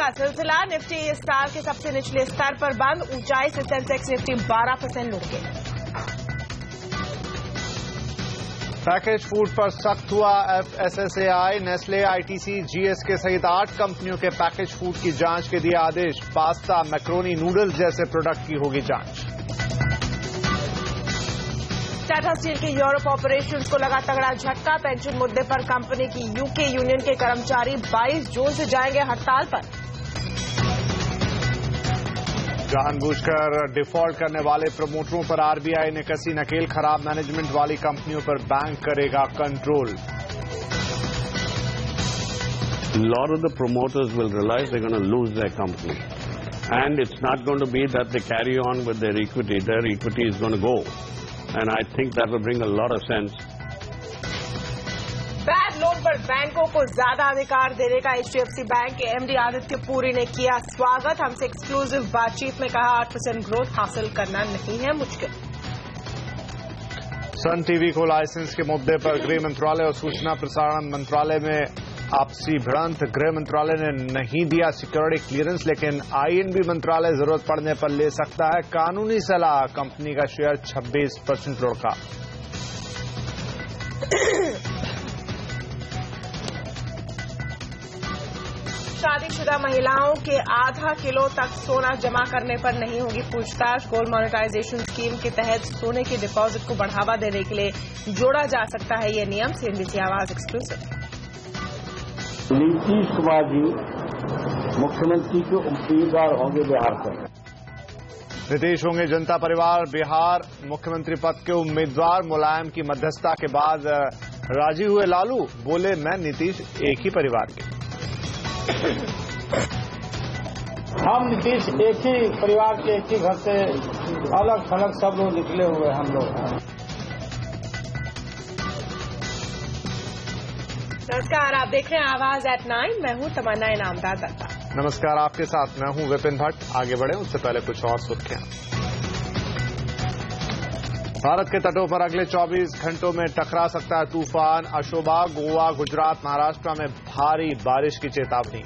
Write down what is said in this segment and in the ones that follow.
का सिलसिला। निफ्टी इस साल के सबसे निचले स्तर पर बंद। ऊंचाई से सेंसेक्स निफ्टी 12% लुढ़ गए। पैकेज फूड पर सख्त हुआ FSSAI। नेस्ले, ITC, GSK सहित 8 कंपनियों के पैकेज फूड की जांच के दिए आदेश। पास्ता, मैक्रोनी, नूडल्स जैसे प्रोडक्ट की होगी जांच। टाटा स्टील के यूरोप ऑपरेशंस को लगा तगड़ा झटका। पेंशन मुद्दे पर कंपनी की यूके यूनियन के कर्मचारी 22 जून से जाएंगे हड़ताल पर। जानबूझकर डिफॉल्ट करने वाले प्रमोटरों पर RBI ने कसी नकेल। खराब मैनेजमेंट वाली कंपनियों पर बैंक करेगा control. A lot of the promoters will realize they're going to lose their company, and it's not going to be that they carry on with their equity. Their equity is going to go, and I think that will bring a lot of sense. Bad loan पर बैंकों को ज्यादा अधिकार देने का HDFC bank के MD Aditya Puri ने किया स्वागत। हमसे एक्सक्लूसिव बातचीत में कहा 8% ग्रोथ हासिल करना नहीं है मुश्किल। सन टीवी को लाइसेंस के मुद्दे पर गृह मंत्रालय और सूचना प्रसारण मंत्रालय में आपसी भिड़ंत। गृह मंत्रालय ने नहीं दिया सिक्योरिटी क्लियरेंस, लेकिन INB मंत्रालय जरूरत पड़ने पर ले सकता है कानूनी सलाह। कंपनी का शेयर 26% लुढ़का। शादीशुदा महिलाओं के आधा किलो तक सोना जमा करने पर नहीं होगी पूछताछ। गोल्ड मोनेटाइजेशन स्कीम के तहत सोने के डिपॉजिट को बढ़ावा देने के लिए जोड़ा जा सकता है ये नियम। CNBC आवाज एक्सक्लूसिव। नीतीश कुमार जी मुख्यमंत्री के उम्मीदवार होंगे बिहार पर। नीतीश होंगे जनता परिवार बिहार मुख्यमंत्री पद के उम्मीदवार। मुलायम की मध्यस्थता के बाद राजी हुए लालू। बोले मैं नीतीश एक ही परिवार के। हम नीतीश एक ही परिवार के, एक ही घर से अलग थलग सब लोग निकले हुए हम लोग। नमस्कार, आप देख रहे हैं आवाज एट 9। मैं हूं तमन्ना इनामदार दत्ता। नमस्कार, आपके साथ मैं हूं विपिन भट्ट। आगे बढ़े उससे पहले कुछ और सुर्खियां। भारत के तटों पर अगले 24 घंटों में टकरा सकता है तूफान अशोभा। गोवा, गुजरात, महाराष्ट्र में भारी बारिश की चेतावनी।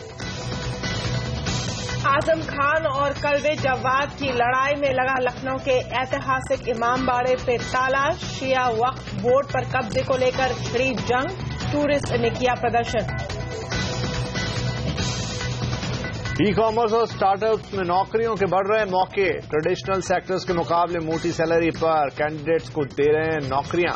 आजम खान और कल्बे जवाद की लड़ाई में लगा लखनऊ के ऐतिहासिक इमामबाड़े पे ताला। शिया वक्फ बोर्ड पर कब्जे को लेकर छिड़ी जंग। टूरिस्ट ने किया प्रदर्शन। ई-कॉमर्स और स्टार्टअप्स में नौकरियों के बढ़ रहे मौके। ट्रेडिशनल सेक्टर्स के मुकाबले मोटी सैलरी पर कैंडिडेट्स को दे रहे हैं नौकरियां।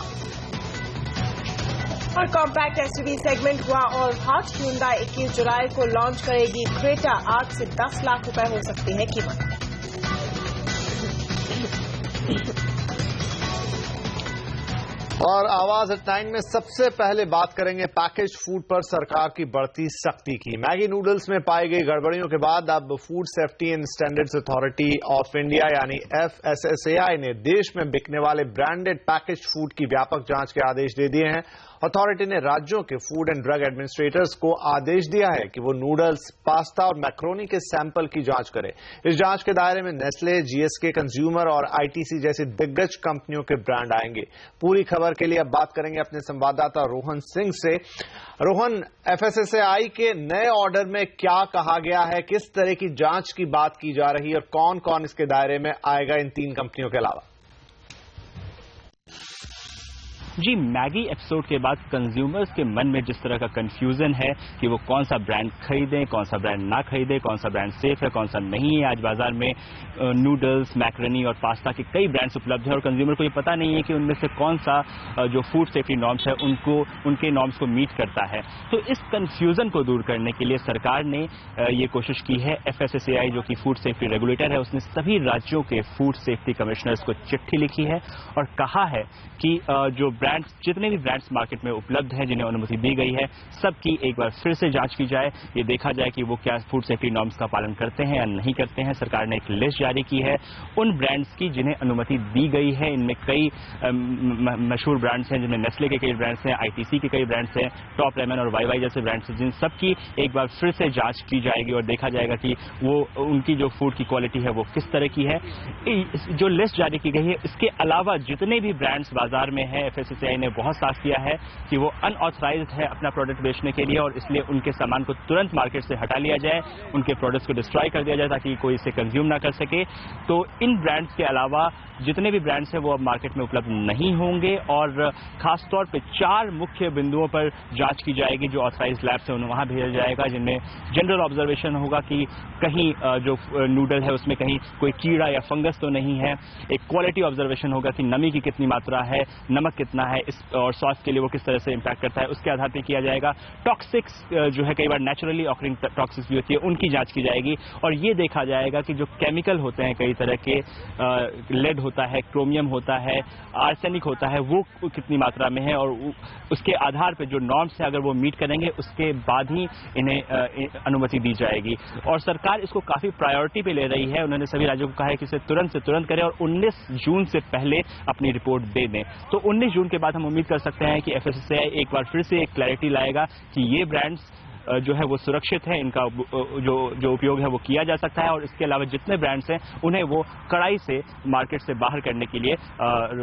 और कॉम्पैक्ट SUV सेगमेंट हुआ और हॉट। Hyundai 21 जुलाई को लॉन्च करेगी क्रेटा। 8 से 10 लाख रुपए हो सकती है कीमत। और आवाज एट 9 में सबसे पहले बात करेंगे पैकेज फूड पर सरकार की बढ़ती सख्ती की। मैगी नूडल्स में पाई गई गड़बड़ियों के बाद अब food safety and standards authority of India यानी FSSAI ने देश में बिकने वाले ब्रांडेड पैकेज फूड की व्यापक जांच के आदेश दे दिए हैं। अथॉरिटी ने राज्यों के फूड एंड ड्रग एडमिनिस्ट्रेटर्स को आदेश दिया है कि वो नूडल्स, पास्ता और मैक्रोनी के सैंपल की जांच करें। इस जांच के दायरे में नेस्ले, GSK कंज्यूमर और ITC जैसी दिग्गज कंपनियों के ब्रांड आएंगे। पूरी खबर के लिए अब बात करेंगे अपने संवाददाता रोहन सिंह से। रोहन, FSSAI के नए ऑर्डर में क्या कहा गया है, किस तरह की जांच की बात की जा रही है और कौन कौन इसके दायरे में आएगा इन 3 कंपनियों के अलावा? जी, मैगी एपिसोड के बाद कंज्यूमर्स के मन में जिस तरह का कंफ्यूजन है कि वो कौन सा ब्रांड खरीदें, कौन सा ब्रांड ना खरीदें, कौन सा ब्रांड सेफ है, कौन सा नहीं है। आज बाजार में नूडल्स, मैक्रोनी और पास्ता के कई ब्रांड्स उपलब्ध है और कंज्यूमर को ये पता नहीं है कि उनमें से कौन सा जो फूड सेफ्टी नॉर्म्स है उनके नॉर्म्स को मीट करता है। तो इस कंफ्यूजन को दूर करने के लिए सरकार ने ये कोशिश की है। FSSAI जो कि फूड सेफ्टी रेगुलेटर है, उसने सभी राज्यों के फूड सेफ्टी कमिश्नर्स को चिट्ठी लिखी है और कहा है कि जो ब्रांड्स, जितने भी ब्रांड्स मार्केट में उपलब्ध हैं जिन्हें अनुमति दी गई है, सबकी एक बार फिर से जांच की जाए। ये देखा जाए कि वो क्या फूड सेफ्टी नॉर्म्स का पालन करते हैं या नहीं करते हैं। सरकार ने एक लिस्ट जारी की है उन ब्रांड्स की जिन्हें अनुमति दी गई है। इनमें कई मशहूर ब्रांड्स हैं, जिनमें नेस्ले के कई ब्रांड्स हैं, ITC के कई ब्रांड्स हैं, टॉप लेमन और YY जैसे ब्रांड्स हैं, जिन सबकी एक बार फिर से जांच की जाएगी और देखा जाएगा कि वो उनकी जो फूड की क्वालिटी है वो किस तरह की है। जो लिस्ट जारी की गई है, इसके अलावा जितने भी ब्रांड्स बाजार में है, FSSAI एफएससीआई ने बहुत साफ किया है कि वो अनऑथराइज्ड है अपना प्रोडक्ट बेचने के लिए और इसलिए उनके सामान को तुरंत मार्केट से हटा लिया जाए, उनके प्रोडक्ट्स को डिस्ट्रॉय कर दिया जाए ताकि कोई इसे कंज्यूम ना कर सके। तो इन ब्रांड्स के अलावा जितने भी ब्रांड्स हैं वो अब मार्केट में उपलब्ध नहीं होंगे और खासतौर पे 4 मुख्य बिंदुओं पर जांच की जाएगी जो ऑथराइज्ड लैब से वहां भेजा जाएगा, जिनमें जनरल ऑब्जर्वेशन होगा कि कहीं जो नूडल है उसमें कहीं कोई कीड़ा या फंगस तो नहीं है, एक क्वालिटी ऑब्जर्वेशन होगा कि नमी की कितनी मात्रा है, नमक कितना है और स्वास्थ्य के लिए वो किस तरह से इंपैक्ट करता है, उसके आधार पर किया जाएगा। टॉक्सिक्स जो है कई बार नेचुरली ऑकरिंग टॉक्सिक्स भी होती है उनकी जांच की जाएगी और ये देखा जाएगा कि जो केमिकल होते हैं कई तरह के लेड होता है, क्रोमियम होता है, आर्सेनिक होता है, वो कितनी मात्रा में है और उसके आधार पर जो नॉर्म्स है अगर वो मीट करेंगे उसके बाद ही इन्हें अनुमति दी जाएगी। और सरकार इसको काफी प्रायोरिटी पे ले रही है। उन्होंने सभी राज्यों को कहा है कि इसे तुरंत से तुरंत करें और 19 जून से पहले अपनी रिपोर्ट दे दें। तो 19 जून के बाद हम उम्मीद कर सकते हैं कि एफएससीआई एक बार फिर से एक क्लैरिटी लाएगा कि ये ब्रांड्स जो है वो सुरक्षित है, इनका जो उपयोग है वो किया जा सकता है और इसके अलावा जितने ब्रांड्स हैं उन्हें वो कड़ाई से मार्केट से बाहर करने के लिए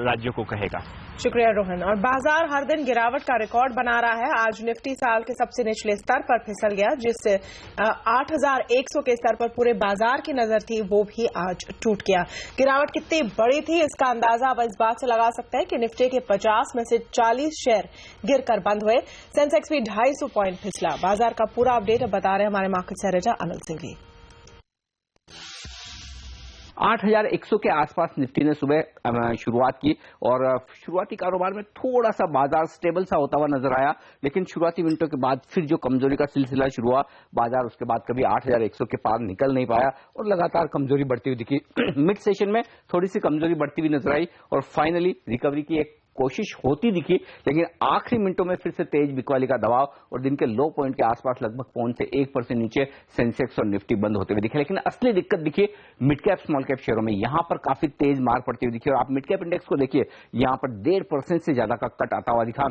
राज्यों को कहेगा। शुक्रिया रोहन। और बाजार हर दिन गिरावट का रिकॉर्ड बना रहा है। आज निफ्टी साल के सबसे निचले स्तर पर फिसल गया, जिससे 8100 के स्तर पर पूरे बाजार की नजर थी वो भी आज टूट गया। गिरावट कितनी बड़ी थी इसका अंदाजा अब इस बात से लगा सकते हैं कि निफ्टी के 50 में से 40 शेयर गिरकर बंद हुए। सेंसेक्स भी 250 पॉइंट फिसला। बाजार का पूरा अपडेट अब बता रहे हैं हमारे मार्केट सहरेजा अनिल सिंह। 8100 के आसपास निफ्टी ने सुबह शुरुआत की और शुरुआती कारोबार में थोड़ा सा बाजार स्टेबल सा होता हुआ नजर आया, लेकिन शुरुआती मिनटों के बाद फिर जो कमजोरी का सिलसिला शुरू हुआ, बाजार उसके बाद कभी 8100 के पार निकल नहीं पाया और लगातार कमजोरी बढ़ती हुई दिखी। मिड सेशन में थोड़ी सी कमजोरी बढ़ती हुई नजर आई और फाइनली रिकवरी की एक कोशिश होती दिखी, लेकिन आखिरी मिनटों में फिर से तेज बिकवाली का दबाव और दिन के लो पॉइंट के आसपास लगभग 0.1% नीचे सेंसेक्स और निफ्टी बंद होते हुए दिखे। लेकिन असली दिक्कत दिखी मिड कैप स्मॉल कैप शेयरों में, यहां पर काफी तेज मार पड़ती हुई दिखी और आप मिड कैप इंडेक्स को देखिए, यहां पर 1.5% से ज्यादा का कट आता हुआ दिखा।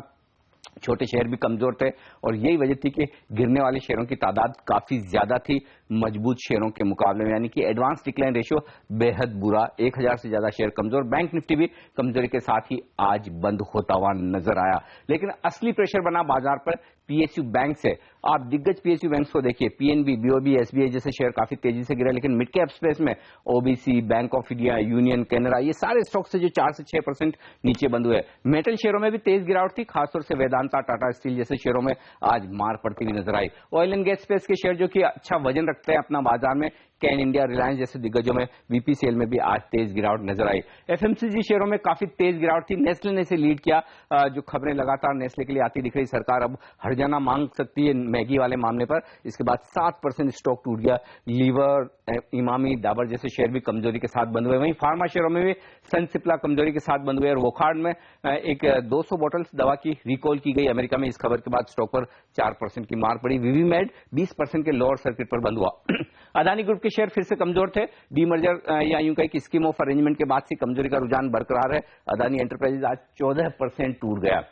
छोटे शेयर भी कमजोर थे और यही वजह थी कि गिरने वाले शेयरों की तादाद काफी ज्यादा थी मजबूत शेयरों के मुकाबले में, यानी कि एडवांस डिक्लाइन रेशियो बेहद बुरा, 1000 से ज्यादा शेयर कमजोर। बैंक निफ्टी भी कमजोरी के साथ ही आज बंद होता हुआ नजर आया। लेकिन असली प्रेशर बना बाजार पर पीएसयू बैंक से। आप दिग्गज पीएसयू बैंक्स को देखिए, पीएनबी, बीओबी, एसबीआई जैसे शेयर काफी तेजी से गिरे, लेकिन मिड कैप स्पेस में OBC, bank of India, union, Canara, ये सारे स्टॉक से जो 4 से 6% नीचे बंद हुए। मेटल शेयरों में भी तेज गिरावट थी, खासतौर से वेदांता, टाटा स्टील जैसे शेयरों में आज मार पड़ती हुई नजर आई। ऑयल एंड गैस स्पेस के शेयर जो कि अच्छा वजन रखते हैं अपना बाजार में, कैन इंडिया, रिलायंस जैसे दिग्गजों में बीपीसीएल में भी आज तेज गिरावट नजर आई। एफएमसीजी शेयरों में काफी तेज गिरावट थी, नेस्ले ने इसे लीड किया। जो खबरें लगातार नेस्ले के लिए आती दिख रही, सरकार अब हर्जाना मांग सकती है मैगी वाले मामले पर, इसके बाद 7% स्टॉक टूट गया। लीवर, इमामी, डाबर जैसे शेयर भी कमजोरी के साथ बंद हुए। वहीं फार्मा शेयरों में भी सन सिप्ला कमजोरी के साथ बंद हुए और वोखार्ड में एक 200 बोतल्स दवा की रिकॉल की गई अमेरिका में। इस खबर के बाद स्टॉक पर 4% की मार पड़ी। विवीमेड 20% के लोअर सर्किट पर बंद हुआ। अदानी ग्रुप के शेयर फिर से कमजोर थे, डीमर्जर या यूं कहें कि स्कीम ऑफ अरेंजमेंट के बाद से कमजोरी का रुझान बरकरार है। अदानी एंटरप्राइजेज आज 14% टूट गया।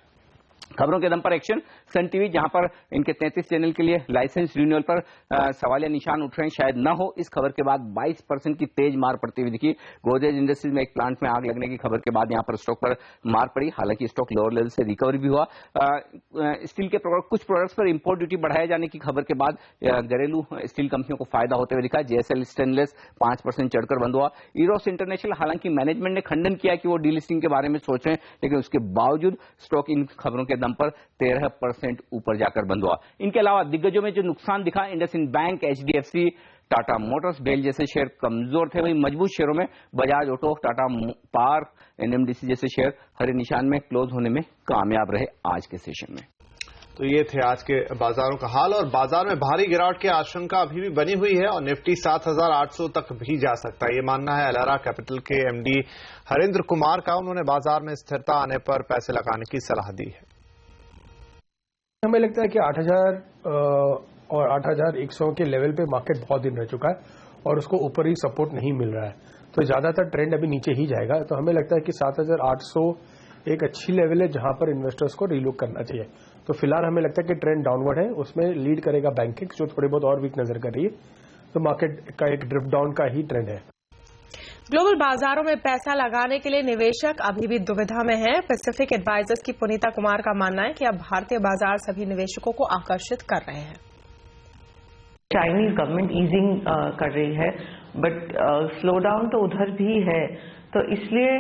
खबरों के दम पर एक्शन, सन टीवी जहां पर इनके 33 चैनल के लिए लाइसेंस रिन्यूअल पर सवालिया निशान उठ रहे हैं, शायद न हो। इस खबर के बाद 22% की तेज मार पड़ती हुई दिखी। गोदरेज इंडस्ट्रीज में एक प्लांट में आग लगने की खबर के बाद यहां पर स्टॉक पर मार पड़ी, हालांकि स्टॉक लोअर लेवल से रिकवरी भी हुआ। स्टील के कुछ प्रोडक्ट्स पर इंपोर्ट ड्यूटी बढ़ाए जाने की खबर के बाद घरेलू स्टील कंपनियों को फायदा होते हुए दिखा। जेएसएल स्टेनलेस 5% चढ़कर बंद हुआ। इरोस इंटरनेशनल, हालांकि मैनेजमेंट ने खंडन किया कि वो डीलिस्टिंग के बारे में सोच रहे हैं, लेकिन उसके बावजूद स्टॉक इन खबरों के दम पर 13% ऊपर जाकर बंद हुआ। इनके अलावा दिग्गजों में जो नुकसान दिखा, इंडसइंड बैंक, एचडीएफसी, टाटा मोटर्स, बेल जैसे शेयर कमजोर थे। वहीं मजबूत शेयरों में बजाज ऑटो, टाटा पावर, एनएमडीसी जैसे शेयर हरे निशान में क्लोज होने में कामयाब रहे आज के सेशन में। तो ये थे आज के बाजारों का हाल और बाजार में भारी गिरावट की आशंका अभी भी बनी हुई है और निफ्टी 7800 तक भी जा सकता है, ये मानना है एलारा कैपिटल के एमडी हरेंद्र कुमार का। उन्होंने बाजार में स्थिरता आने पर पैसे लगाने की सलाह दी है। हमें लगता है कि 8000 और 8100 के लेवल पे मार्केट बहुत दिन रह चुका है और उसको ऊपर ही सपोर्ट नहीं मिल रहा है, तो ज्यादातर ट्रेंड अभी नीचे ही जाएगा। तो हमें लगता है कि 7800 एक अच्छी लेवल है जहां पर इन्वेस्टर्स को रीलुक करना चाहिए। तो फिलहाल हमें लगता है कि ट्रेंड डाउनवर्ड है, उसमें लीड करेगा बैंकिंग जो थोड़ी बहुत और वीक नजर कर रही है, तो मार्केट का एक ड्रिफ्ट डाउन का ही ट्रेंड है। ग्लोबल बाजारों में पैसा लगाने के लिए निवेशक अभी भी दुविधा में हैं। पैसिफिक एडवाइजर्स की पुनीता कुमार का मानना है कि अब भारतीय बाजार सभी निवेशकों को आकर्षित कर रहे हैं। चाइनीज गवर्नमेंट ईजिंग कर रही है, बट स्लो डाउन तो उधर भी है, तो इसलिए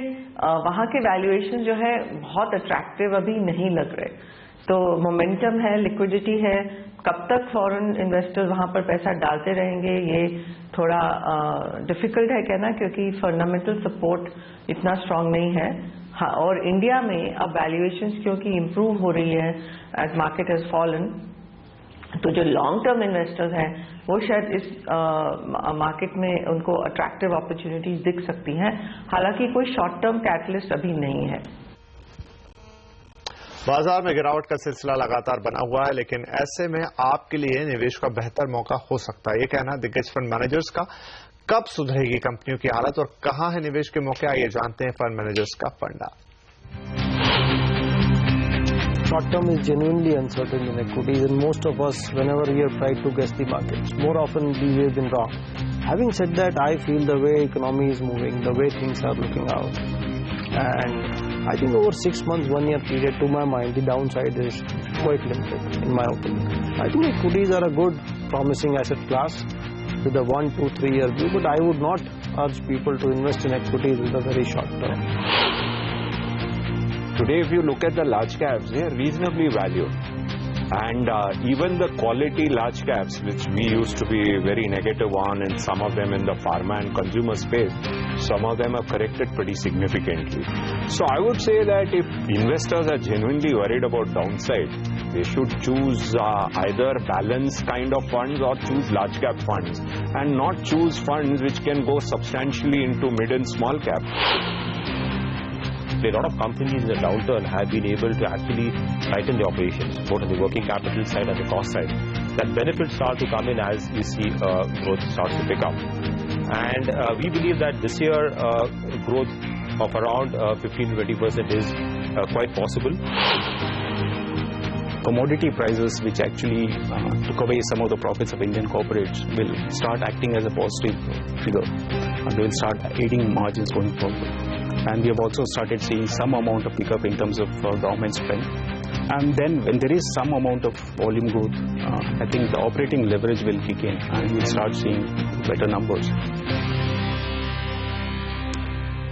वहां के वैल्यूएशन जो है बहुत अट्रैक्टिव अभी नहीं लग रहे। तो मोमेंटम है, लिक्विडिटी है, कब तक फॉरेन इन्वेस्टर्स वहां पर पैसा डालते रहेंगे ये थोड़ा डिफिकल्ट है कहना, क्योंकि फंडामेंटल सपोर्ट इतना स्ट्रांग नहीं है। हाँ, और इंडिया में अब वैल्यूएशंस क्योंकि इम्प्रूव हो रही है एज मार्केट हैज फॉलन, तो जो लॉन्ग टर्म इन्वेस्टर्स हैं वो शायद इस मार्केट में उनको अट्रैक्टिव अपॉर्चुनिटीज दिख सकती हैं। हालांकि कोई शॉर्ट टर्म कैटलिस्ट अभी नहीं है। बाजार में गिरावट का सिलसिला लगातार बना हुआ है, लेकिन ऐसे में आपके लिए निवेश का बेहतर मौका हो सकता है, ये कहना दिग्गज फंड मैनेजर्स का। कब सुधरेगी कंपनियों की हालत और कहां है निवेश के मौके, आइए जानते हैं फंड मैनेजर्स का फंडा। Short term is genuinely uncertain in equities, and most of us, whenever we have tried to guess the markets, more often we have been wrong. Having said that, I feel the way economy is moving, the way things are looking out, and I think over 6 months, 1 year period, to my mind, the downside is quite limited, in my opinion. I think equities are a good, promising asset class with a 1, 2, 3 year view, but I would not urge people to invest in equities with a very short term. Today, if you look at the large caps, they are reasonably valued. And even the quality large caps, which we used to be very negative on, and some of them in the pharma and consumer space, some of them have corrected pretty significantly. So I would say that if investors are genuinely worried about downside, they should choose either balanced kind of funds or choose large cap funds, and not choose funds which can go substantially into mid and small cap. A lot of companies in the downturn have been able to actually tighten their operations, both on the working capital side and the cost side. That benefits start to come in as we see growth starts to pick up. And we believe that this year growth of around 15-20% is quite possible. Commodity prices, which actually took away some of the profits of Indian corporates, will start acting as a positive figure. And they will start aiding margins going forward. And we have also started seeing some amount of pickup in terms of government spend. And then when there is some amount of volume growth, I think the operating leverage will kick in and we'll start seeing better numbers.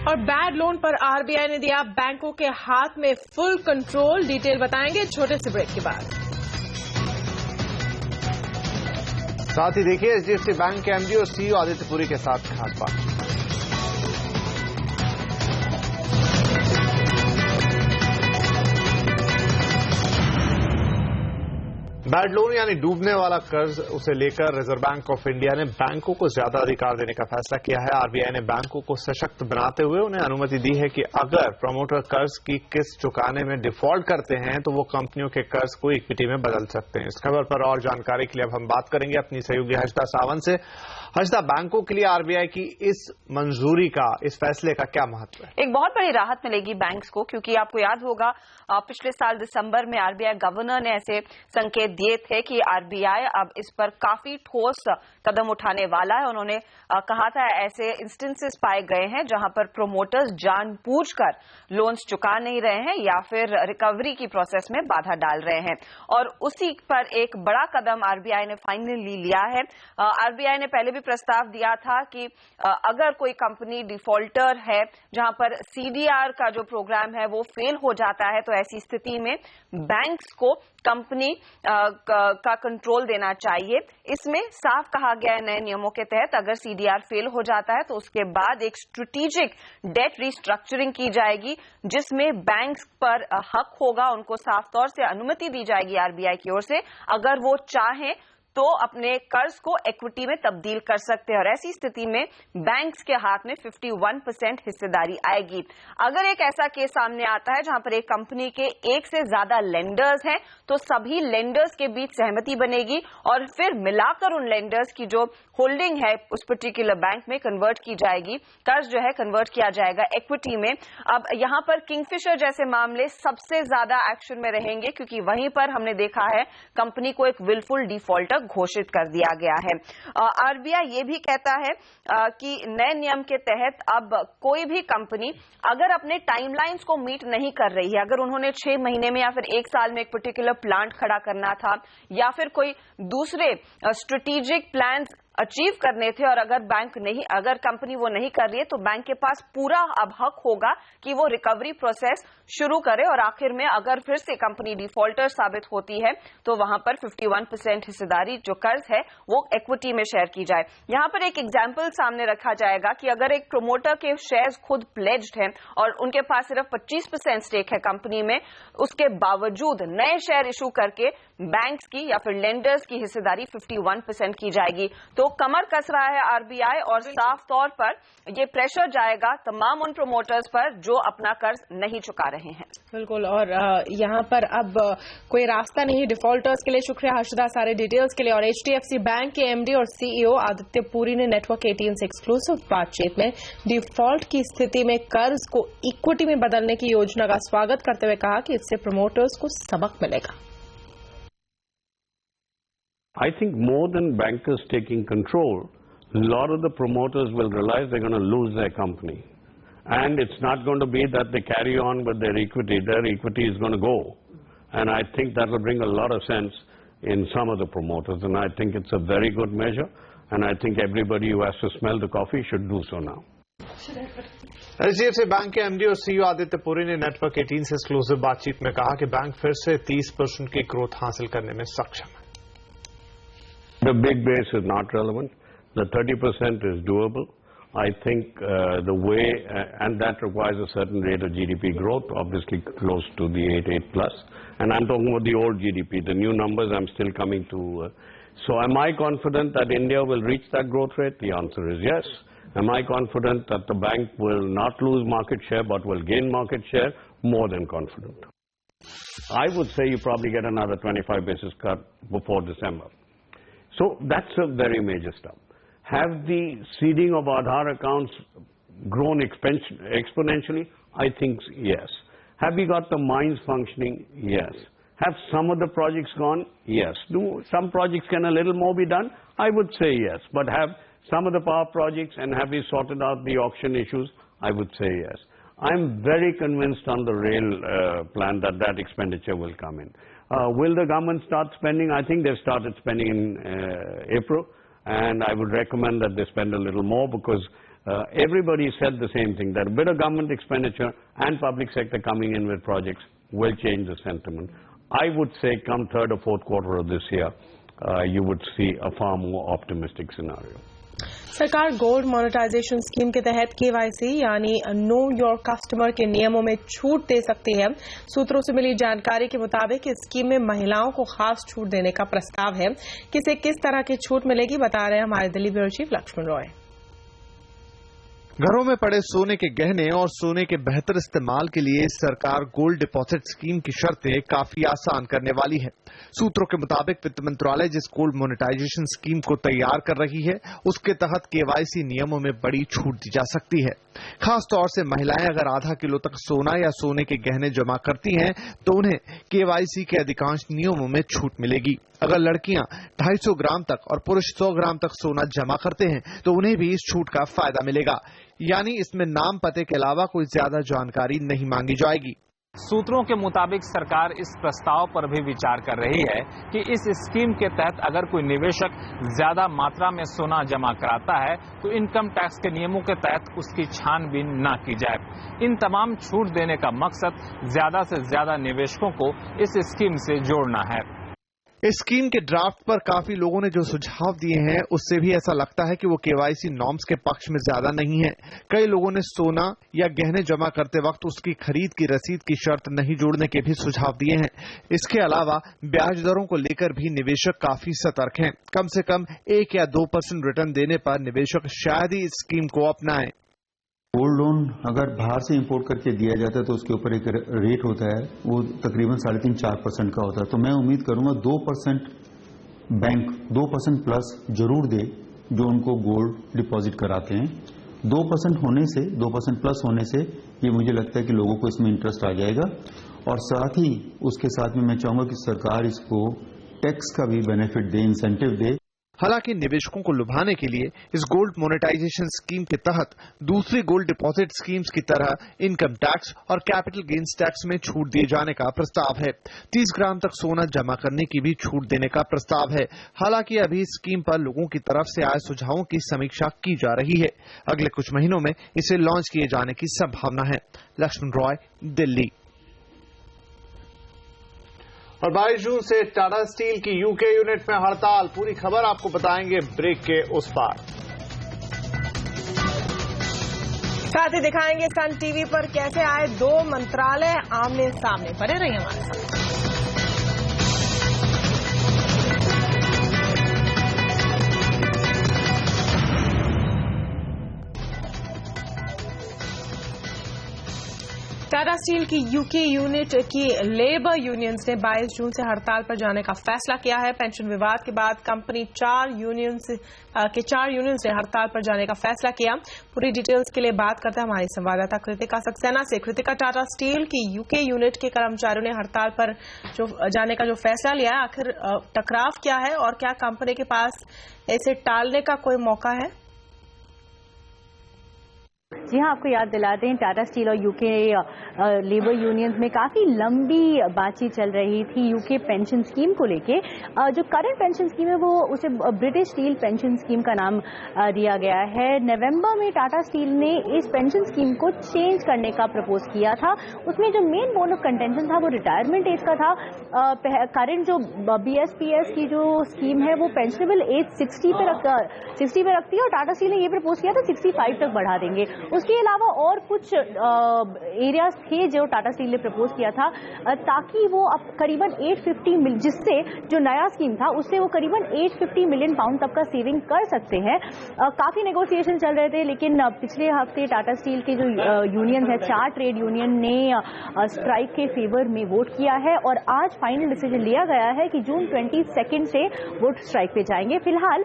और bad loan पर RBI ने दिया बैंकों के हाथ में full control. Detail बताएंगे छोटे से ब्रेक के बाद। साथ ही देखिए एचडीएफसी बैंक के एमडी और सीईओ आदित्य पुरी के साथ खास बात। बैड लोन यानी डूबने वाला कर्ज, उसे लेकर रिजर्व बैंक ऑफ इंडिया ने बैंकों को ज्यादा अधिकार देने का फैसला किया है। आरबीआई ने बैंकों को सशक्त बनाते हुए उन्हें अनुमति दी है कि अगर प्रमोटर कर्ज की किस्त चुकाने में डिफॉल्ट करते हैं तो वो कंपनियों के कर्ज को इक्विटी में बदल सकते हैं। इस खबर पर और जानकारी के लिए अब हम बात करेंगे अपनी सहयोगी हर्षदा सावंत से। हर्षदा, बैंकों के लिए आरबीआई की इस मंजूरी का, इस फैसले का क्या महत्व है? एक बहुत बड़ी राहत मिलेगी बैंक्स को, क्योंकि आपको याद होगा पिछले साल दिसंबर में आरबीआई गवर्नर ने ऐसे संकेत दिए थे कि आरबीआई अब इस पर काफी ठोस कदम उठाने वाला है। उन्होंने कहा था ऐसे इंस्टेंसेस पाए गए हैं जहां पर प्रोमोटर्स जानबूझकर लोन्स चुका नहीं रहे हैं या फिर रिकवरी की प्रोसेस में बाधा डाल रहे हैं, और उसी पर एक बड़ा कदम आरबीआई ने फाइनली लिया है। आरबीआई ने पहले भी प्रस्ताव दिया था कि अगर कोई कंपनी डिफॉल्टर है जहां पर सीडीआर का जो प्रोग्राम है वो फेल हो जाता है, तो ऐसी स्थिति में बैंक्स को कंपनी का कंट्रोल देना चाहिए। इसमें साफ कहा गया है नए नियमों के तहत अगर सीडीआर फेल हो जाता है तो उसके बाद एक स्ट्रेटेजिक डेट रिस्ट्रक्चरिंग की जाएगी, जिसमें बैंक्स पर हक होगा, उनको साफ तौर से अनुमति दी जाएगी आरबीआई की ओर से, अगर वो चाहें तो अपने कर्ज को इक्विटी में तब्दील कर सकते हैं, और ऐसी स्थिति में बैंक्स के हाथ में 51% हिस्सेदारी आएगी। अगर एक ऐसा केस सामने आता है जहां पर एक कंपनी के एक से ज्यादा लेंडर्स हैं, तो सभी लेंडर्स के बीच सहमति बनेगी और फिर मिलाकर उन लेंडर्स की जो होल्डिंग है उस पर्टिकुलर बैंक में कन्वर्ट की जाएगी, कर्ज जो है कन्वर्ट किया जाएगा इक्विटी में। अब यहां पर किंगफिशर जैसे मामले सबसे ज्यादा एक्शन में रहेंगे, क्योंकि वहीं पर हमने देखा है कंपनी को एक विलफुल डिफॉल्टर घोषित कर दिया गया है। आरबीआई ये भी कहता है कि नए नियम के तहत अब कोई भी कंपनी अगर अपने टाइमलाइंस को मीट नहीं कर रही है, अगर उन्होंने 6 महीने में या फिर 1 साल में एक पर्टिकुलर प्लांट खड़ा करना था या फिर कोई दूसरे स्ट्रेटेजिक प्लान्स अचीव करने थे और अगर कंपनी वो नहीं कर रही है तो बैंक के पास पूरा अब हक होगा कि वो रिकवरी प्रोसेस शुरू करे और आखिर में अगर फिर से कंपनी डिफॉल्टर साबित होती है तो वहां पर 51% हिस्सेदारी जो कर्ज है वो इक्विटी में शेयर की जाए। यहां पर एक एग्जाम्पल सामने रखा जाएगा कि अगर एक प्रोमोटर के शेयर्स खुद प्लेज्ड हैं और उनके पास सिर्फ 25% स्टेक है कंपनी में, उसके बावजूद नए शेयर इशू करके बैंक्स की या फिर लेंडर्स की हिस्सेदारी 51% की जाएगी। तो कमर कस रहा है आरबीआई और साफ तौर पर ये प्रेशर जाएगा तमाम उन प्रमोटर्स पर जो अपना कर्ज नहीं चुका रहे हैं। बिल्कुल, और यहाँ पर अब कोई रास्ता नहीं डिफॉल्टर्स के लिए। शुक्रिया हर्षदा सारे डिटेल्स के लिए। और एचडीएफसी बैंक के एमडी और सीईओ आदित्य पुरी ने नेटवर्क 18 से एक्सक्लूसिव बातचीत में डिफॉल्ट की स्थिति में कर्ज को इक्विटी में बदलने की योजना का स्वागत करते हुए कहा कि इससे प्रमोटर्स को सबक मिलेगा। I think more than bankers taking control, a lot of the promoters will realize they're going to lose their company. And it's not going to be that they carry on with their equity. Their equity is going to go. And I think that will bring a lot of sense in some of the promoters. And I think it's a very good measure. And I think everybody who has to smell the coffee should do so now. HDFC bank के MD और CEO Aditya Puri ने network 18 से exclusive बातचीत में कहा कि bank फिर से 30% की ग्रोथ हासिल करने में सक्षम है। The big base is not relevant. The 30% is doable. I think the way, and that requires a certain rate of GDP growth, obviously close to the 8 plus. And I'm talking about the old GDP. The new numbers I'm still coming to. So am I confident that India will reach that growth rate? The answer is yes. Am I confident that the bank will not lose market share but will gain market share? More than confident. I would say you probably get another 25 basis cut before December. So that's a very major step. Have the seeding of Aadhaar accounts grown exponentially? I think yes. Have we got the mines functioning? Yes. Have some of the projects gone? Yes. Do some projects can a little more be done? I would say yes. But have some of the power projects and have we sorted out the auction issues? I would say yes. I'm very convinced on the rail plan that expenditure will come in. Will the government start spending? I think they've started spending in April, and I would recommend that they spend a little more because everybody said the same thing, that a bit of government expenditure and public sector coming in with projects will change the sentiment. I would say come third or fourth quarter of this year, you would see a far more optimistic scenario. सरकार gold monetization scheme के तहत KYC यानी know your customer के नियमों में छूट दे सकती है। सूत्रों से मिली जानकारी के मुताबिक इस स्कीम में महिलाओं को खास छूट देने का प्रस्ताव है। किस तरह की छूट मिलेगी बता रहे हैं हमारे दिल्ली ब्यूरो चीफ लक्ष्मण रॉय। घरों में पड़े सोने के गहने और सोने के बेहतर इस्तेमाल के लिए सरकार गोल्ड डिपॉजिट स्कीम की शर्तें काफी आसान करने वाली है। सूत्रों के मुताबिक वित्त मंत्रालय जिस गोल्ड मोनेटाइजेशन स्कीम को तैयार कर रही है उसके तहत केवाईसी नियमों में बड़ी छूट दी जा सकती है। खास तौर से महिलाएं अगर आधा किलो तक सोना या सोने के गहने जमा करती हैं तो उन्हें केवाईसी के अधिकांश नियमों में छूट मिलेगी। अगर लड़कियां 250 ग्राम तक और पुरुष 100 ग्राम तक सोना जमा करते हैं तो उन्हें भी इस छूट का फायदा मिलेगा। यानी इसमें नाम पते के अलावा कोई ज्यादा जानकारी नहीं मांगी जाएगी। सूत्रों के मुताबिक सरकार इस प्रस्ताव पर भी विचार कर रही है कि इस स्कीम के तहत अगर कोई निवेशक ज्यादा मात्रा में सोना जमा कराता है तो इनकम टैक्स के नियमों के तहत उसकी छानबीन न की जाए। इन तमाम छूट देने का मकसद ज्यादा से ज्यादा निवेशकों को इस स्कीम से जोड़ना है। इस स्कीम के ड्राफ्ट पर काफी लोगों ने जो सुझाव दिए हैं उससे भी ऐसा लगता है कि वो केवाईसी नॉर्म्स के पक्ष में ज्यादा नहीं है। कई लोगों ने सोना या गहने जमा करते वक्त उसकी खरीद की रसीद की शर्त नहीं जोड़ने के भी सुझाव दिए हैं। इसके अलावा ब्याज दरों को लेकर भी निवेशक काफी सतर्क हैं। कम से कम 1 या 2% रिटर्न देने पर निवेशक शायद ही इस स्कीम को अपनाएं। गोल्ड लोन अगर बाहर से इंपोर्ट करके दिया जाता है तो उसके ऊपर एक रेट होता है, वो तकरीबन 3.5-4% का होता है। तो मैं उम्मीद करूंगा 2% बैंक 2% प्लस जरूर दे जो उनको गोल्ड डिपॉजिट कराते हैं। 2% प्लस होने से ये मुझे लगता है कि लोगों को इसमें इंटरेस्ट आ जाएगा। और साथ ही उसके साथ में मैं चाहूंगा कि सरकार इसको टैक्स का भी बेनिफिट दे, इंसेंटिव दे। हालांकि निवेशकों को लुभाने के लिए इस गोल्ड मोनेटाइजेशन स्कीम के तहत दूसरी गोल्ड डिपॉजिट स्कीम्स की तरह इनकम टैक्स और कैपिटल गेन्स टैक्स में छूट दिए जाने का प्रस्ताव है। 30 ग्राम तक सोना जमा करने की भी छूट देने का प्रस्ताव है। हालांकि अभी इस स्कीम पर लोगों की तरफ से आए सुझावों की समीक्षा की जा रही है। अगले कुछ महीनों में इसे लॉन्च किए जाने की संभावना है। लक्ष्मण रॉय, दिल्ली। और 22 जून से टाटा स्टील की यूके यूनिट में हड़ताल। पूरी खबर आपको बताएंगे ब्रेक के उस पार। साथ ही दिखाएंगे सन टीवी पर कैसे आए दो मंत्रालय आमने सामने। बने रहिए हमारे साथ। टाटा स्टील की यूके यूनिट की लेबर यूनियंस ने 22 जून से हड़ताल पर जाने का फैसला किया है। पेंशन विवाद के बाद कंपनी 4 यूनियंस ने हड़ताल पर जाने का फैसला किया। पूरी डिटेल्स के लिए बात करते हैं हमारी संवाददाता कृतिका सक्सेना से। कृतिका, टाटा स्टील की यूके यूनिट के कर्मचारियों ने हड़ताल पर जाने का जो फैसला लिया है, आखिर टकराव क्या है और क्या कंपनी के पास इसे टालने का कोई मौका है? जी हाँ, आपको याद दिला दें, टाटा स्टील और यूके लेबर यूनियंस में काफ़ी लंबी बातचीत चल रही थी यूके पेंशन स्कीम को लेके। जो करंट पेंशन स्कीम है वो उसे ब्रिटिश स्टील पेंशन स्कीम का नाम दिया गया है। नवंबर में टाटा स्टील ने इस पेंशन स्कीम को चेंज करने का प्रपोज किया था। उसमें जो मेन बोन ऑफ कंटेंशन था वो रिटायरमेंट एज का था। करंट जो BSPS की जो स्कीम है वो पेंशनेबल एज 60 पे रखती है और टाटा स्टील ने ये प्रपोज किया था 65 तक बढ़ा देंगे। उसके अलावा और कुछ एरियाज थे जो टाटा स्टील ने प्रपोज किया था ताकि वो अब करीबन 850 जिससे जो नया स्कीम था उससे वो करीबन 850 मिलियन पाउंड तक का सेविंग कर सकते हैं। काफी नेगोशिएशन चल रहे थे, लेकिन पिछले हफ्ते टाटा स्टील के जो यूनियन है, 4 ट्रेड यूनियन ने स्ट्राइक के फेवर में वोट किया है और आज फाइनल डिसीजन लिया गया है कि जून 22 से वोट स्ट्राइक पे जाएंगे। फिलहाल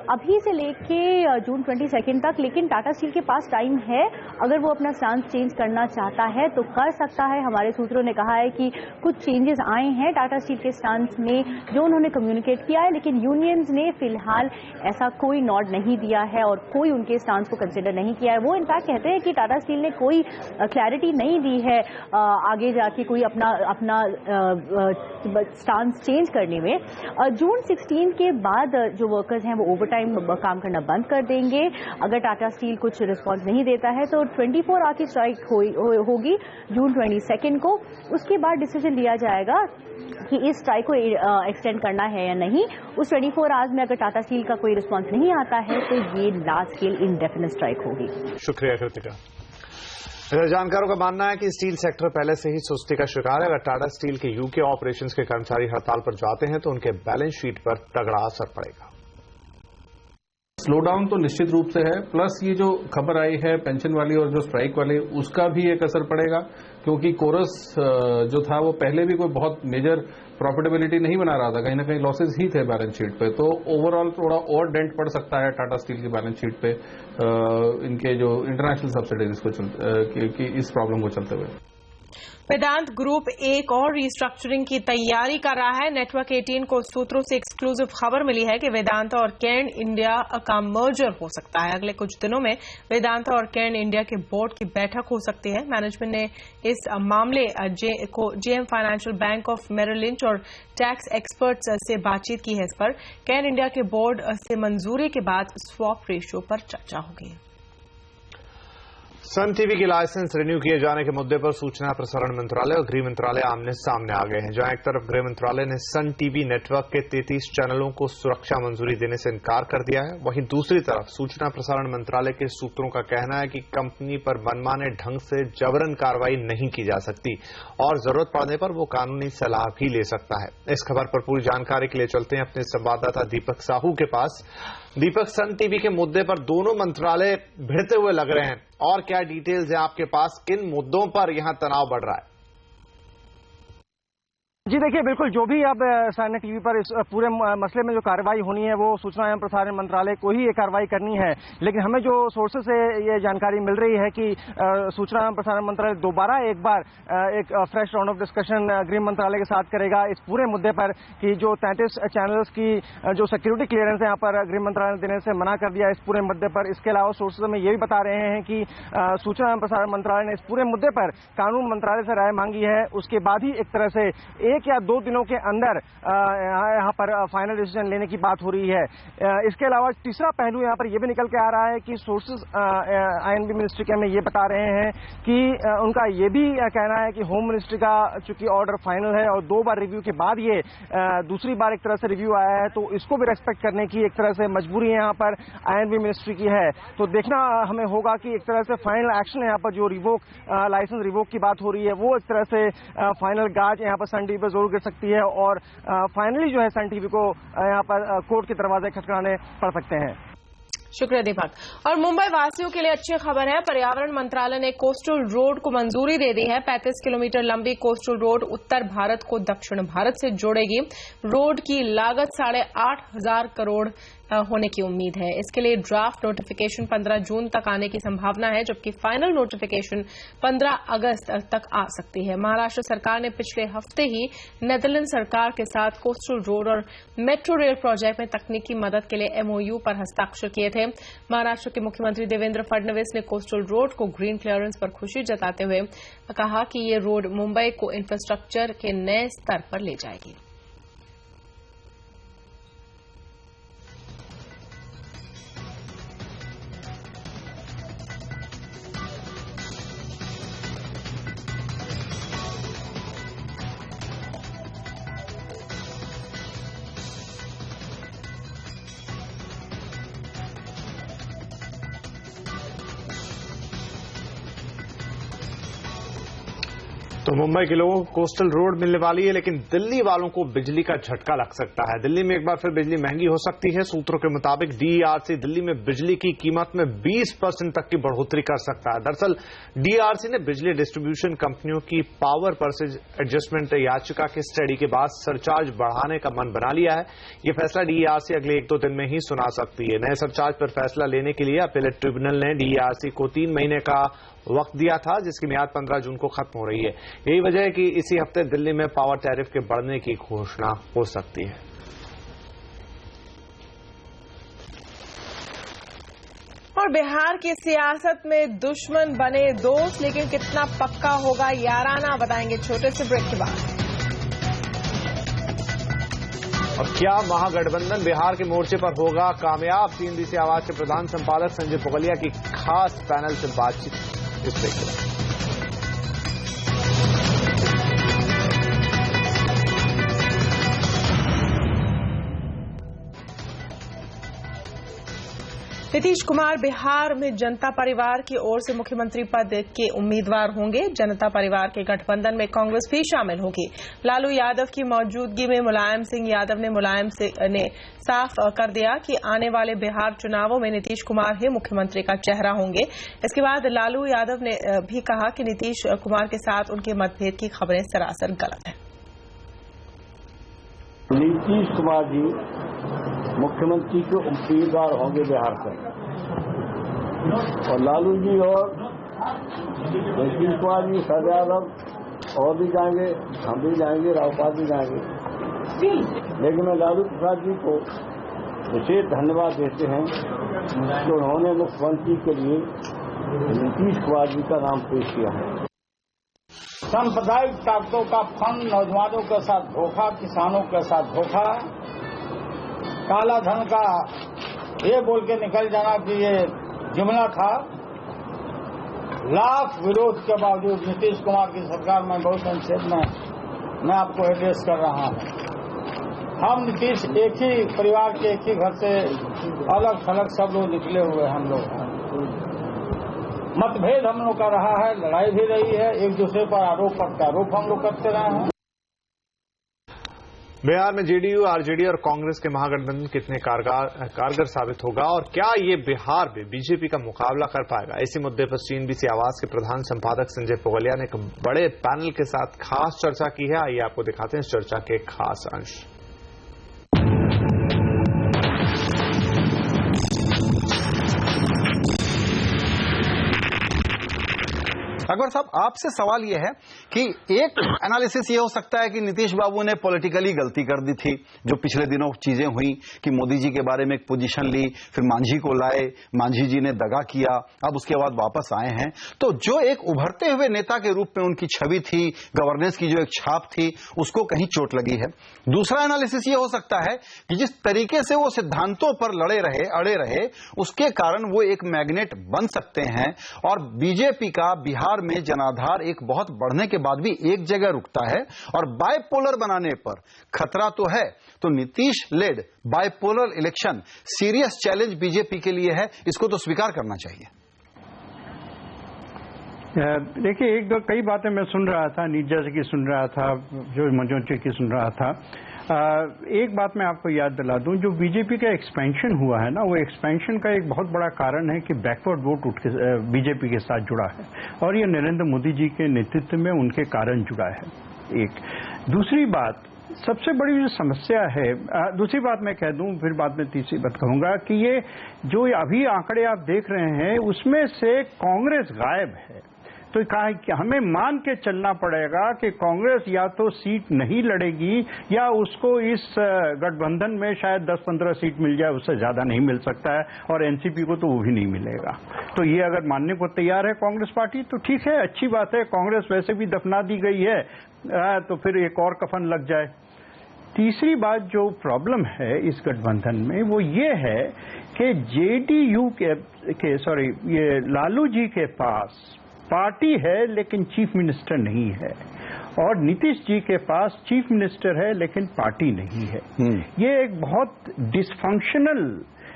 अभी से लेके जून 22 तक, लेकिन टाटा स्टील के पास टाइम है। अगर वो अपना स्टांस चेंज करना चाहता है तो कर सकता है। हमारे सूत्रों ने कहा है कि कुछ चेंजेस आए हैं टाटा स्टील के स्टांस में जो उन्होंने कम्युनिकेट किया है, लेकिन यूनियंस ने फिलहाल ऐसा कोई नॉड नहीं दिया है और कोई उनके स्टांस को कंसिडर नहीं किया है। वो इनफैक्ट कहते हैं कि टाटा स्टील ने कोई क्लैरिटी नहीं दी है आगे जाके कोई अपना स्टांस चेंज करने में। जून 16 के बाद जो वर्कर्स हैं वो ओवरटाइम काम करना बंद कर देंगे। अगर टाटा स्टील कुछ रिस्पॉन्स नहीं देता है तो 24 आवर की स्ट्राइक होगी जून 22 को। उसके बाद डिसीजन लिया जाएगा कि इस स्ट्राइक को एक्सटेंड करना है या नहीं। उस 24 आवर्स में अगर टाटा स्टील का कोई रिस्पॉन्स नहीं आता है तो ये लार्ज स्केल इंडेफिनिट स्ट्राइक होगी। शुक्रिया कृतिका। जानकारों का मानना है कि स्टील सेक्टर पहले से ही सुस्ती का शिकार है। अगर टाटा स्टील के यूके ऑपरेशंस के कर्मचारी हड़ताल पर जाते हैं तो उनके बैलेंस शीट पर तगड़ा असर पड़ेगा। स्लो डाउन तो निश्चित रूप से है, प्लस ये जो खबर आई है पेंशन वाली और जो स्ट्राइक वाली, उसका भी एक असर पड़ेगा क्योंकि कोरस जो था वो पहले भी कोई बहुत मेजर प्रॉफिटेबिलिटी नहीं बना रहा था, कहीं ना कहीं लॉसेज ही थे बैलेंस शीट पे। तो ओवरऑल थोड़ा और डेंट पड़ सकता है टाटा स्टील की बैलेंस शीट पे इनके जो इंटरनेशनल सब्सिडीज को इस प्रॉब्लम को चलते हुए। वेदांत ग्रुप एक और रिस्ट्रक्चरिंग की तैयारी कर रहा है। नेटवर्क 18 को सूत्रों से एक्सक्लूसिव खबर मिली है कि वेदांता और कैन इंडिया का मर्जर हो सकता है। अगले कुछ दिनों में वेदांता और कैन इंडिया के बोर्ड की बैठक हो सकती है। मैनेजमेंट ने इस मामले को JM financial bank of Merrill Lynch और टैक्स एक्सपर्ट्स से बातचीत की है। इस पर कैन इंडिया के बोर्ड से मंजूरी के बाद स्वैप रेशियो पर चर्चा होगी। सन टीवी के लाइसेंस रिन्यू किए जाने के मुद्दे पर सूचना प्रसारण मंत्रालय और गृह मंत्रालय आमने सामने आ गए हैं। जहां एक तरफ गृह मंत्रालय ने सन टीवी नेटवर्क के 33 चैनलों को सुरक्षा मंजूरी देने से इनकार कर दिया है, वहीं दूसरी तरफ सूचना प्रसारण मंत्रालय के सूत्रों का कहना है कि कंपनी पर मनमाने ढंग से जबरन कार्रवाई नहीं की जा सकती और जरूरत पड़ने पर वो कानूनी सलाह भी ले सकता है। इस खबर पर पूरी जानकारी के लिए चलते हैं अपने संवाददाता दीपक साहू के पास। दीपक, सन टीवी के मुद्दे पर दोनों मंत्रालय भिड़ते हुए लग रहे हैं और क्या डिटेल्स है आपके पास, किन मुद्दों पर यहां तनाव बढ़ रहा है? जी देखिए, बिल्कुल जो भी अब साइनेट टीवी पर इस पूरे मसले में जो कार्रवाई होनी है वो सूचना एवं प्रसारण मंत्रालय को ही ये कार्रवाई करनी है। लेकिन हमें जो सोर्सेज से ये जानकारी मिल रही है कि सूचना एवं प्रसारण मंत्रालय दोबारा एक बार एक फ्रेश राउंड ऑफ डिस्कशन गृह मंत्रालय के साथ करेगा इस पूरे मुद्दे पर कि जो 33 चैनल्स की जो सिक्योरिटी क्लियरेंस यहाँ पर गृह मंत्रालय ने देने से मना कर दिया इस पूरे मुद्दे पर। इसके अलावा सोर्सेज में ये भी बता रहे हैं कि सूचना एवं प्रसारण मंत्रालय ने इस पूरे मुद्दे पर कानून मंत्रालय से राय मांगी है, उसके बाद ही एक तरह से 1 या 2 दिनों के अंदर यहाँ पर फाइनल डिसीजन लेने की बात हो रही है। इसके अलावा तीसरा पहलू यहाँ पर यह भी निकल के आ रहा है कि सोर्सेज आईएनबी मिनिस्ट्री के हमें ये बता रहे हैं कि उनका ये भी कहना है कि होम मिनिस्ट्री का चूंकि ऑर्डर फाइनल है और 2 बार रिव्यू के बाद ये दूसरी बार एक तरह से रिव्यू आया है, तो इसको भी रेस्पेक्ट करने की एक तरह से मजबूरी यहाँ पर आईएनबी मिनिस्ट्री की है। तो देखना हमें होगा कि एक तरह से फाइनल एक्शन यहाँ पर जो रिवोक लाइसेंस रिवोक की बात हो रही है वो एक तरह से फाइनल गाज यहाँ पर सन टीवी पर जरूर गिर सकती है और फाइनली जो है सन टीवी को यहाँ पर कोर्ट के दरवाजे खटखटाने पड़ सकते हैं। शुक्रिया दीपक। और मुंबई वासियों के लिए अच्छी खबर है, पर्यावरण मंत्रालय ने कोस्टल रोड को मंजूरी दे दी है। 35 किलोमीटर लंबी कोस्टल रोड उत्तर भारत को दक्षिण भारत से जोड़ेगी। रोड की लागत 8,500 करोड़ होने की उम्मीद है। इसके लिए ड्राफ्ट नोटिफिकेशन 15 जून तक आने की संभावना है, जबकि फाइनल नोटिफिकेशन 15 अगस्त तक आ सकती है। महाराष्ट्र सरकार ने पिछले हफ्ते ही नेदरलैंड सरकार के साथ कोस्टल रोड और मेट्रो रेल प्रोजेक्ट में तकनीकी मदद के लिए एमओयू पर हस्ताक्षर किए थे। महाराष्ट्र के मुख्यमंत्री देवेंद्र फडणवीस ने कोस्टल रोड को ग्रीन क्लियरेंस पर खुशी जताते हुए कहा कि ये रोड मुंबई को इंफ्रास्ट्रक्चर के नए स्तर पर ले जाएगी। तो मुंबई के लोगों को कोस्टल रोड मिलने वाली है, लेकिन दिल्ली वालों को बिजली का झटका लग सकता है। दिल्ली में एक बार फिर बिजली महंगी हो सकती है। सूत्रों के मुताबिक डीईआरसी दिल्ली में बिजली की कीमत में 20% तक की बढ़ोतरी कर सकता है। दरअसल डीईआरसी ने बिजली डिस्ट्रीब्यूशन कंपनियों की पावर परचेज एडजस्टमेंट याचिका के स्टडी के बाद सरचार्ज बढ़ाने का मन बना लिया है। यह फैसला डीईआरसी अगले 1-2 दिन में ही सुना सकती है। नए सरचार्ज पर फैसला लेने के लिए अपीलेट ट्रिब्यूनल ने डीईआरसी को 3 महीने का वक्त दिया था, जिसकी मियाद 15 जून को खत्म हो रही है। यही वजह है कि इसी हफ्ते दिल्ली में पावर टैरिफ के बढ़ने की घोषणा हो सकती है। और बिहार की सियासत में दुश्मन बने दोस्त, लेकिन कितना पक्का होगा याराना, बताएंगे छोटे से ब्रेक के बाद। और क्या महागठबंधन बिहार के मोर्चे पर होगा कामयाब? सीएनबीसी आवाज के प्रधान संपादक संजय पुगलिया की खास पैनल से बातचीत इस ब्रेक के बाद। नीतीश कुमार बिहार में जनता परिवार की ओर से मुख्यमंत्री पद के उम्मीदवार होंगे। जनता परिवार के गठबंधन में कांग्रेस भी शामिल होगी। लालू यादव की मौजूदगी में मुलायम सिंह यादव ने साफ कर दिया कि आने वाले बिहार चुनावों में नीतीश कुमार ही मुख्यमंत्री का चेहरा होंगे। इसके बाद लालू यादव ने भी कहा कि नीतीश कुमार के साथ उनके मतभेद की खबरें सरासर गलत हैं। नीतीश कुमार जी मुख्यमंत्री के उम्मीदवार होंगे बिहार से, और लालू जी और नीतीश कुमार जी, शरद यादव और भी जाएंगे, हम भी जाएंगे, रावपाल भी जाएंगे। लेकिन मैं लालू प्रसाद जी को विशेष धन्यवाद देते हैं कि उन्होंने मुख्यमंत्री के लिए नीतीश कुमार जी का नाम पेश किया है। सांप्रदायिक ताकतों का फंड, नौजवानों के साथ धोखा, किसानों के साथ धोखा, काला धन का ये बोल के निकल जाना कि ये जुमला था। लाख विरोध के बावजूद नीतीश कुमार की सरकार में बहुत संक्षेप में मैं आपको एड्रेस कर रहा हूं। हम नीतीश एक ही परिवार के एक ही घर से अलग थलग सब लोग निकले हुए हम लोग हैं। मतभेद हम लोग का रहा है, लड़ाई भी रही है, एक दूसरे पर आरोप प्रत्यारोप हम लोग करते रहे हैं। बिहार में जेडीयू, आरजेडी और कांग्रेस के महागठबंधन कितने कारगर साबित होगा और क्या ये बिहार में बीजेपी का मुकाबला कर पाएगा? इसी मुद्दे पर सीएनबीसी आवाज के प्रधान संपादक संजय पोगलिया ने एक बड़े पैनल के साथ खास चर्चा की है। आइए आपको दिखाते हैं इस चर्चा के खास अंश। अकबर साहब, आपसे सवाल यह है कि एक एनालिसिस ये हो सकता है कि नीतीश बाबू ने पॉलिटिकली गलती कर दी थी, जो पिछले दिनों चीजें हुई कि मोदी जी के बारे में एक पोजीशन ली, फिर मांझी को लाए, मांझी जी ने दगा किया, अब उसके बाद वापस आए हैं। तो जो एक उभरते हुए नेता के रूप में उनकी छवि थी, गवर्नेंस की जो एक छाप थी, उसको कहीं चोट लगी है। दूसरा एनालिसिस ये हो सकता है कि जिस तरीके से वो सिद्धांतों पर अड़े रहे, उसके कारण वो एक मैग्नेट बन सकते हैं और बीजेपी का बिहार में जनाधार एक बहुत बढ़ने के बाद भी एक जगह रुकता है और बाइपोलर बनाने पर खतरा तो है। तो Nitish led bipolar election serious challenge BJP के लिए है, इसको तो स्वीकार करना चाहिए। देखिए, एक दो कई बातें मैं सुन रहा था, नीरजा जी की सुन रहा था, जो मनोज जी की सुन रहा था। एक बात मैं आपको याद दिला दूं, जो बीजेपी का एक्सपेंशन हुआ है ना, वो एक्सपेंशन का एक बहुत बड़ा कारण है कि बैकवर्ड वोट उठ के बीजेपी के साथ जुड़ा है और ये नरेंद्र मोदी जी के नेतृत्व में उनके कारण जुड़ा है। एक दूसरी बात, सबसे बड़ी जो समस्या है, दूसरी बात मैं कह दूं, फिर बाद में तीसरी बात कहूंगा कि ये जो अभी आंकड़े आप देख रहे हैं उसमें से कांग्रेस गायब है। तो हमें मान के चलना पड़ेगा कि कांग्रेस या तो सीट नहीं लड़ेगी या उसको इस गठबंधन में शायद 10-15 सीट मिल जाए, उससे ज्यादा नहीं मिल सकता है, और एनसीपी को तो वो भी नहीं मिलेगा। तो ये अगर मानने को तैयार है कांग्रेस पार्टी तो ठीक है, अच्छी बात है। कांग्रेस वैसे भी दफना दी गई है, तो फिर एक और कफन लग जाए। तीसरी बात जो प्रॉब्लम है इस गठबंधन में वो ये है कि जेडीयू ये लालू जी के पास पार्टी है लेकिन चीफ मिनिस्टर नहीं है, और नीतीश जी के पास चीफ मिनिस्टर है लेकिन पार्टी नहीं है। ये एक बहुत डिसफंक्शनल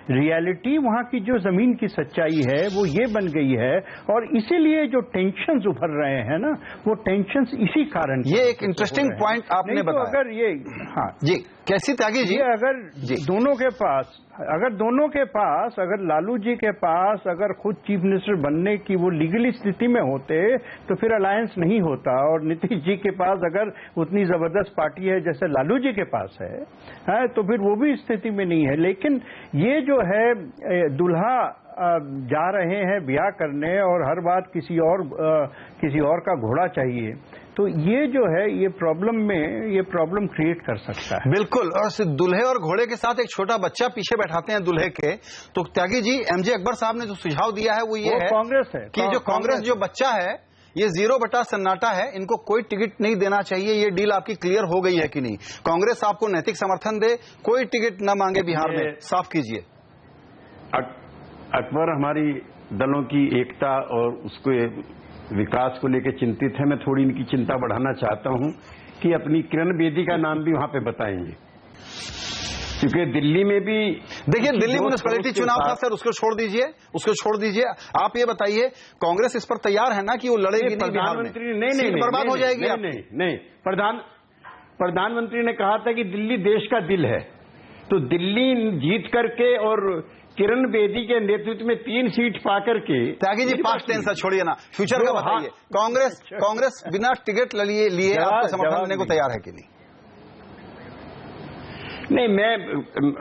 रियलिटी वहां की जो जमीन की सच्चाई है वो ये बन गई है, और इसीलिए जो टेंशन्स उभर रहे हैं ना, वो टेंशन्स इसी कारण। ये एक इंटरेस्टिंग पॉइंट आपने बताया। अगर ये जी कैसी त्यागी जी, अगर दोनों के पास अगर लालू जी के पास अगर खुद चीफ मिनिस्टर बनने की वो लीगली स्थिति में होते तो फिर अलायंस नहीं होता, और नीतीश जी के पास अगर उतनी जबरदस्त पार्टी है जैसे लालू जी के पास है तो फिर वो भी स्थिति में नहीं है। लेकिन ये जो है दुल्हा जा रहे हैं ब्याह करने और हर बात किसी और का घोड़ा चाहिए, तो ये जो है ये प्रॉब्लम क्रिएट कर सकता है। बिल्कुल, और दुल्हे और घोड़े के साथ एक छोटा बच्चा पीछे बैठाते हैं दुल्हे के। तो त्यागी जी, एमजे अकबर साहब ने जो सुझाव दिया है वो ये है कांग्रेस है कि जो कांग्रेस जो बच्चा है ये 0 सन्नाटा है, इनको कोई टिकट नहीं देना चाहिए। ये डील आपकी क्लियर हो गई है कि नहीं? कांग्रेस आपको नैतिक समर्थन दे, कोई टिकट न मांगे बिहार में, साफ कीजिए। अकबर हमारी दलों की एकता और उसको विकास को लेकर चिंतित है। मैं थोड़ी इनकी चिंता बढ़ाना चाहता हूं कि अपनी किरण बेदी का नाम भी वहां पे बताएंगे, क्योंकि दिल्ली में भी देखिए दिल्ली म्युनिसिपैलिटी चुनाव था सर, उसको छोड़ दीजिए। आप ये बताइए, कांग्रेस इस पर तैयार है ना कि वो लड़ेगी नहीं बिहार में? नहीं, बर्बाद हो जाएगी। नहीं, प्रधानमंत्री ने कहा था कि दिल्ली देश का दिल है, तो दिल्ली जीत करके और किरण बेदी के नेतृत्व में 3 सीट पाकर के। त्यागी जी, पास्ट टेंस छोड़िए ना, फ्यूचर का बताइए। कांग्रेस बिना टिकट लिए आपको समर्थन देने को तैयार है कि नहीं? नहीं, मैं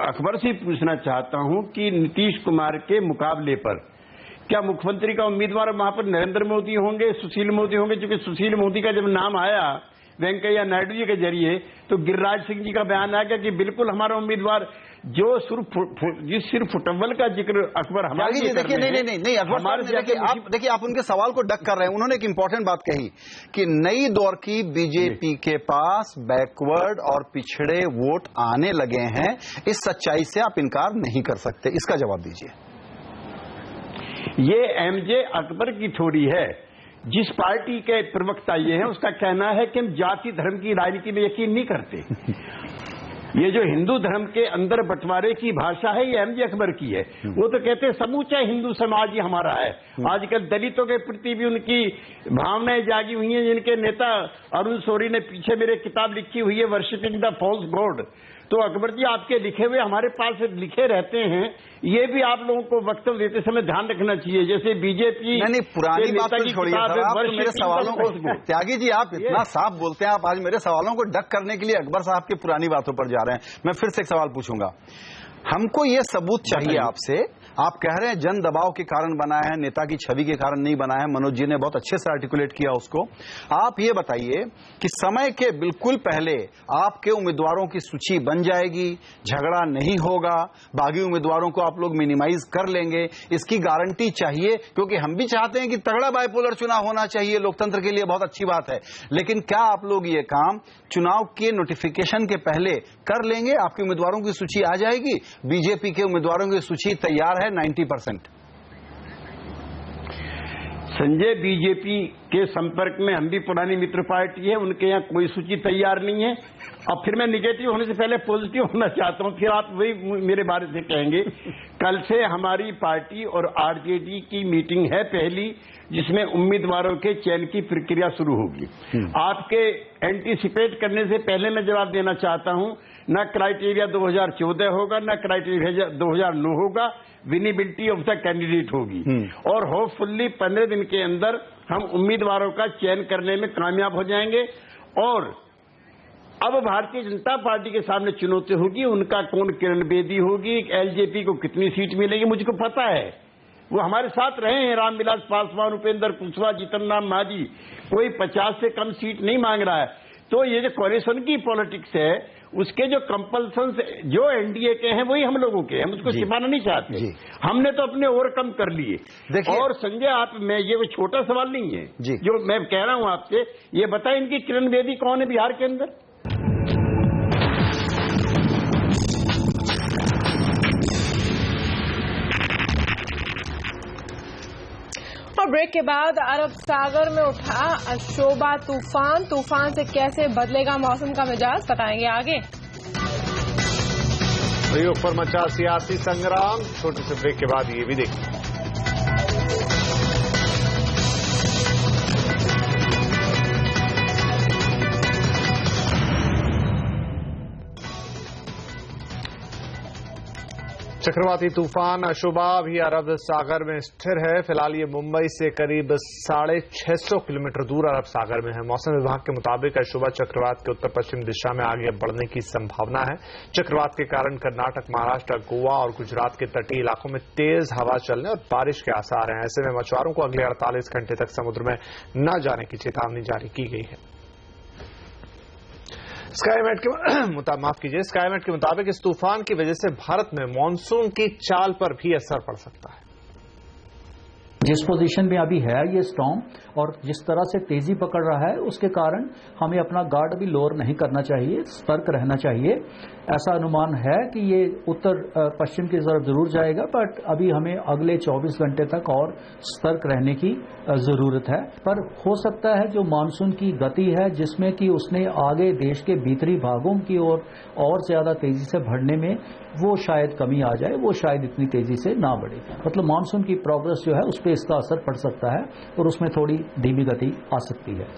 अकबर से पूछना चाहता हूं कि नीतीश कुमार के मुकाबले पर क्या मुख्यमंत्री का उम्मीदवार वहां पर नरेंद्र मोदी होंगे, सुशील मोदी होंगे? क्योंकि सुशील मोदी का जब नाम आया वेंकैया नायडू जी के जरिए तो गिरिराज सिंह जी का बयान आ गया कि बिल्कुल हमारा उम्मीदवार जिस सिर्फ फुटबॉल का जिक्र अकबर हमारे लिए देखिए नहीं अकबर, देखिए आप उनके सवाल को डक कर रहे हैं। उन्होंने एक इंपॉर्टेंट बात कही कि नई दौर की बीजेपी के पास बैकवर्ड और पिछड़े वोट आने लगे हैं। इस सच्चाई से आप इनकार नहीं कर सकते, इसका जवाब दीजिए। ये एमजे अकबर की थोड़ी है। जिस पार्टी के प्रवक्ता ये हैं उसका कहना है कि हम जाति धर्म की राजनीति में यकीन नहीं करते। ये जो हिंदू धर्म के अंदर बंटवारे की भाषा है ये एमजे अकबर की है। वो तो कहते हैं समूचा हिंदू समाज ही हमारा है। आजकल दलितों के प्रति भी उनकी भावनाएं जागी हुई हैं। जिनके नेता अरुण शौरी ने पीछे मेरे किताब लिखी हुई है वर्शिपिंग द फॉल्स गॉड। तो अकबर जी आपके लिखे हुए हमारे पास लिखे रहते हैं, ये भी आप लोगों को वक्तव्य देते समय ध्यान रखना चाहिए। जैसे बीजेपी नहीं पुरानी बात तो छोड़िए सर, आप तो मेरे सवालों को त्यागी जी आप इतना साफ बोलते हैं, आप आज मेरे सवालों को डक करने के लिए अकबर साहब की पुरानी बातों पर जा रहे हैं। मैं फिर से एक सवाल पूछूंगा, हमको ये सबूत चाहिए आपसे। आप कह रहे हैं जन दबाव के कारण बनाया है, नेता की छवि के कारण नहीं बनाया है। मनोज जी ने बहुत अच्छे से आर्टिकुलेट किया उसको। आप ये बताइए कि समय के बिल्कुल पहले आपके उम्मीदवारों की सूची बन जाएगी, झगड़ा नहीं होगा, बागी उम्मीदवारों को आप लोग मिनिमाइज कर लेंगे, इसकी गारंटी चाहिए। क्योंकि हम भी चाहते हैं कि तगड़ा बाइपोलर चुनाव होना चाहिए, लोकतंत्र के लिए बहुत अच्छी बात है। लेकिन क्या आप लोग ये काम चुनाव के नोटिफिकेशन के पहले कर लेंगे? आपके उम्मीदवारों की सूची आ जाएगी, बीजेपी के उम्मीदवारों की सूची तैयार है 90%। संजय, बीजेपी के संपर्क में हम भी पुरानी मित्र पार्टी है, उनके यहाँ कोई सूची तैयार नहीं है। अब फिर मैं निगेटिव होने से पहले पॉजिटिव होना चाहता हूँ, फिर आप वही मेरे बारे से कहेंगे। कल से हमारी पार्टी और आरजेडी की मीटिंग है पहली, जिसमें उम्मीदवारों के चयन की प्रक्रिया शुरू होगी। आपके एंटीसिपेट करने से पहले मैं जवाब देना चाहता हूं, न क्राइटेरिया 2014 होगा, न क्राइटेरिया 2009 होगा, विनिबिलिटी ऑफ द कैंडिडेट होगी। और होपफुली 15 दिन के अंदर हम उम्मीदवारों का चयन करने में कामयाब हो जाएंगे। और अब भारतीय जनता पार्टी के सामने चुनौती होगी, उनका कौन किरण बेदी होगी, एलजेपी को कितनी सीट मिलेगी, मुझको पता है। वो हमारे साथ रहे हैं, रामविलास पासवान, उपेंद्र कुशवाहा, जीतन राम मांझी, कोई 50 से कम सीट नहीं मांग रहा है। तो ये जो कोalition की पॉलिटिक्स है, उसके जो कंपल्सन्स जो एनडीए के हैं वही हम लोगों के, हम उसको छिपाना नहीं चाहते। हमने तो अपने ओवरकम कर लिए। और संजय आप, मैं ये वो छोटा सवाल नहीं है जो मैं कह रहा हूं आपसे, ये बताएं इनकी किरण बेदी कौन है बिहार के अंदर? और ब्रेक के बाद अरब सागर में उठा अशोबा तूफान, तूफान से कैसे बदलेगा मौसम का मिजाज, बताएंगे आगे। प्रयोग पर मचा सियासी संग्राम, छोटे से ब्रेक के बाद ये भी देखिए। चक्रवाती तूफान अशोबा भी अरब सागर में स्थिर है। फिलहाल ये मुंबई से करीब 650 किलोमीटर दूर अरब सागर में है। मौसम विभाग के मुताबिक अशोबा चक्रवात के उत्तर पश्चिम दिशा में आगे बढ़ने की संभावना है। चक्रवात के कारण कर्नाटक, महाराष्ट्र, गोवा और गुजरात के तटीय इलाकों में तेज हवा चलने और बारिश के आसार हैं। ऐसे में मछुआरों को अगले 48 घंटे तक समुद्र में न जाने की चेतावनी जारी की गई है। स्काईमेट के मुताबिक इस तूफान की वजह से भारत में मॉनसून की चाल पर भी असर पड़ सकता है। जिस पोजीशन में अभी है ये स्टॉर्म और जिस तरह से तेजी पकड़ रहा है, उसके कारण हमें अपना गार्ड भी लोअर नहीं करना चाहिए, सतर्क रहना चाहिए। ऐसा अनुमान है कि ये उत्तर पश्चिम की तरफ जरूर जाएगा, बट अभी हमें अगले 24 घंटे तक और सतर्क रहने की जरूरत है। पर हो सकता है जो मानसून की गति है, जिसमें कि उसने आगे देश के भीतरी भागों की ओर और ज्यादा तेजी से बढ़ने में वो शायद कमी आ जाए, वो शायद इतनी तेजी से ना बढ़े। मतलब मानसून की प्रोग्रेस जो है उस पर इसका असर पड़ सकता है और उसमें थोड़ी धीमी गति आ सकती है।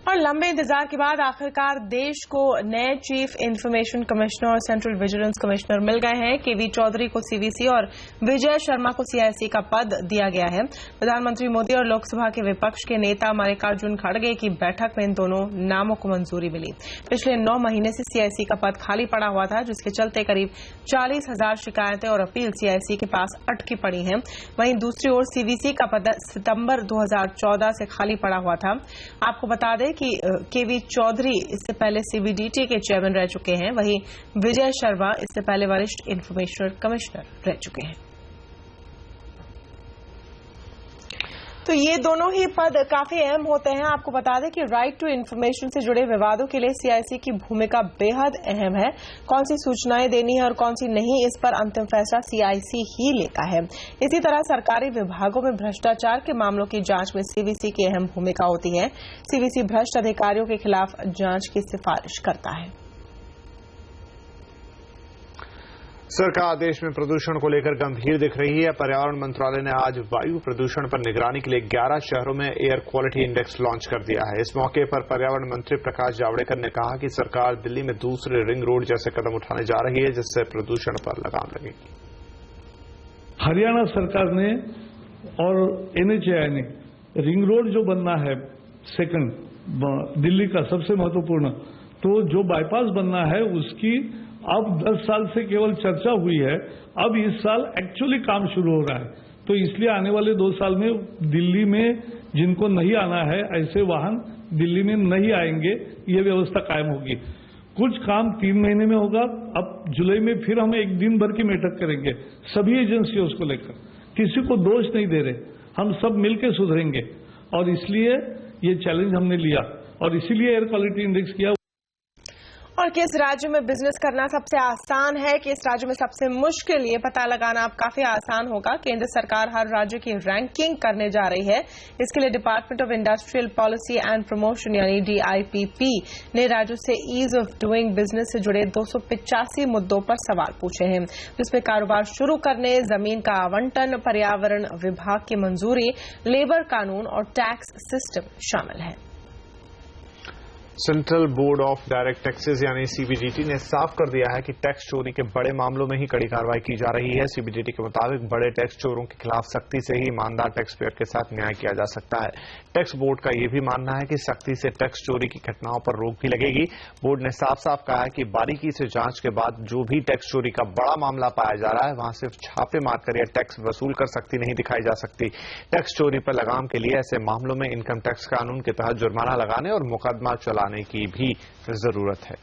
और लंबे इंतजार के बाद आखिरकार देश को नए चीफ इंफॉर्मेशन कमिश्नर और सेंट्रल विजिलेंस कमिश्नर मिल गए हैं। केवी चौधरी को सीवीसी और विजय शर्मा को सीआईसी का पद दिया गया है। प्रधानमंत्री मोदी और लोकसभा के विपक्ष के नेता मल्लिकार्जुन खड़गे की बैठक में इन दोनों नामों को मंजूरी मिली। पिछले 9 महीने से सीआईसी का पद खाली पड़ा हुआ था, जिसके चलते करीब 40,000 शिकायतें और अपील सीआईसी के पास अटकी पड़ी हैं। वहीं दूसरी ओर सीवीसी का पद सितंबर 2014 से खाली पड़ा हुआ था। आपको बता दें कि केवी चौधरी इससे पहले सीबीडीटी के चेयरमैन रह चुके हैं, वहीं विजय शर्मा इससे पहले वरिष्ठ इंफॉर्मेशन कमिश्नर रह चुके हैं। तो ये दोनों ही पद काफी अहम होते हैं। आपको बता दें कि राइट टू इन्फॉर्मेशन से जुड़े विवादों के लिए सीआईसी की भूमिका बेहद अहम है। कौन सी सूचनाएं देनी है और कौन सी नहीं, इस पर अंतिम फैसला सीआईसी ही लेता है। इसी तरह सरकारी विभागों में भ्रष्टाचार के मामलों की जांच में सीवीसी की अहम भूमिका होती है। सीवीसी भ्रष्ट अधिकारियों के खिलाफ जांच की सिफारिश करता है। सरकार देश में प्रदूषण को लेकर गंभीर दिख रही है। पर्यावरण मंत्रालय ने आज वायु प्रदूषण पर निगरानी के लिए 11 शहरों में एयर क्वालिटी इंडेक्स लॉन्च कर दिया है। इस मौके पर पर्यावरण मंत्री प्रकाश जावड़ेकर ने कहा कि सरकार दिल्ली में दूसरे रिंग रोड जैसे कदम उठाने जा रही है, जिससे प्रदूषण पर लगाम लगेगी। हरियाणा सरकार ने और NHAI ने रिंग रोड जो बनना है सेकंड दिल्ली का सबसे महत्वपूर्ण, तो जो बाईपास बनना है उसकी अब 10 साल से केवल चर्चा हुई है, अब इस साल एक्चुअली काम शुरू हो रहा है। तो इसलिए आने वाले 2 साल में दिल्ली में जिनको नहीं आना है ऐसे वाहन दिल्ली में नहीं आएंगे, ये व्यवस्था कायम होगी। कुछ काम 3 महीने में होगा। अब जुलाई में फिर हम एक दिन भर की बैठक करेंगे सभी एजेंसियों को लेकर। किसी को दोष नहीं दे रहे, हम सब मिलकर सुधरेंगे और इसलिए ये चैलेंज हमने लिया और इसीलिए एयर क्वालिटी इंडेक्स किया। और किस राज्य में बिजनेस करना सबसे आसान है, किस राज्य में सबसे मुश्किल, ये पता लगाना अब काफी आसान होगा। केंद्र सरकार हर राज्य की रैंकिंग करने जा रही है। इसके लिए department of industrial policy and promotion यानी DIPP ने राज्यों से ईज ऑफ डूइंग बिजनेस से जुड़े 285 मुद्दों पर सवाल पूछे हैं, जिसमें कारोबार शुरू करने, जमीन का आवंटन, पर्यावरण विभाग की मंजूरी, लेबर कानून और टैक्स सिस्टम शामिल है। Central board of direct taxes यानी CBDT ने साफ कर दिया है कि टैक्स चोरी के बड़े मामलों में ही कड़ी कार्रवाई की जा रही है। CBDT के मुताबिक बड़े टैक्स चोरों के खिलाफ सख्ती से ही ईमानदार टैक्स पेयर के साथ न्याय किया जा सकता है। टैक्स बोर्ड का यह भी मानना है कि सख्ती से टैक्स चोरी की घटनाओं पर रोक भी लगेगी। बोर्ड ने साफ साफ कहा है कि बारीकी से जांच के बाद जो भी टैक्स चोरी का बड़ा मामला पाया जा रहा है, वहां सिर्फ छापे मारकर या टैक्स वसूल कर सकती नहीं दिखाई जा सकती। टैक्स चोरी पर लगाम के लिए ऐसे मामलों में इनकम टैक्स कानून के तहत जुर्माना लगाने और मुकदमा चलाने की भी जरूरत है।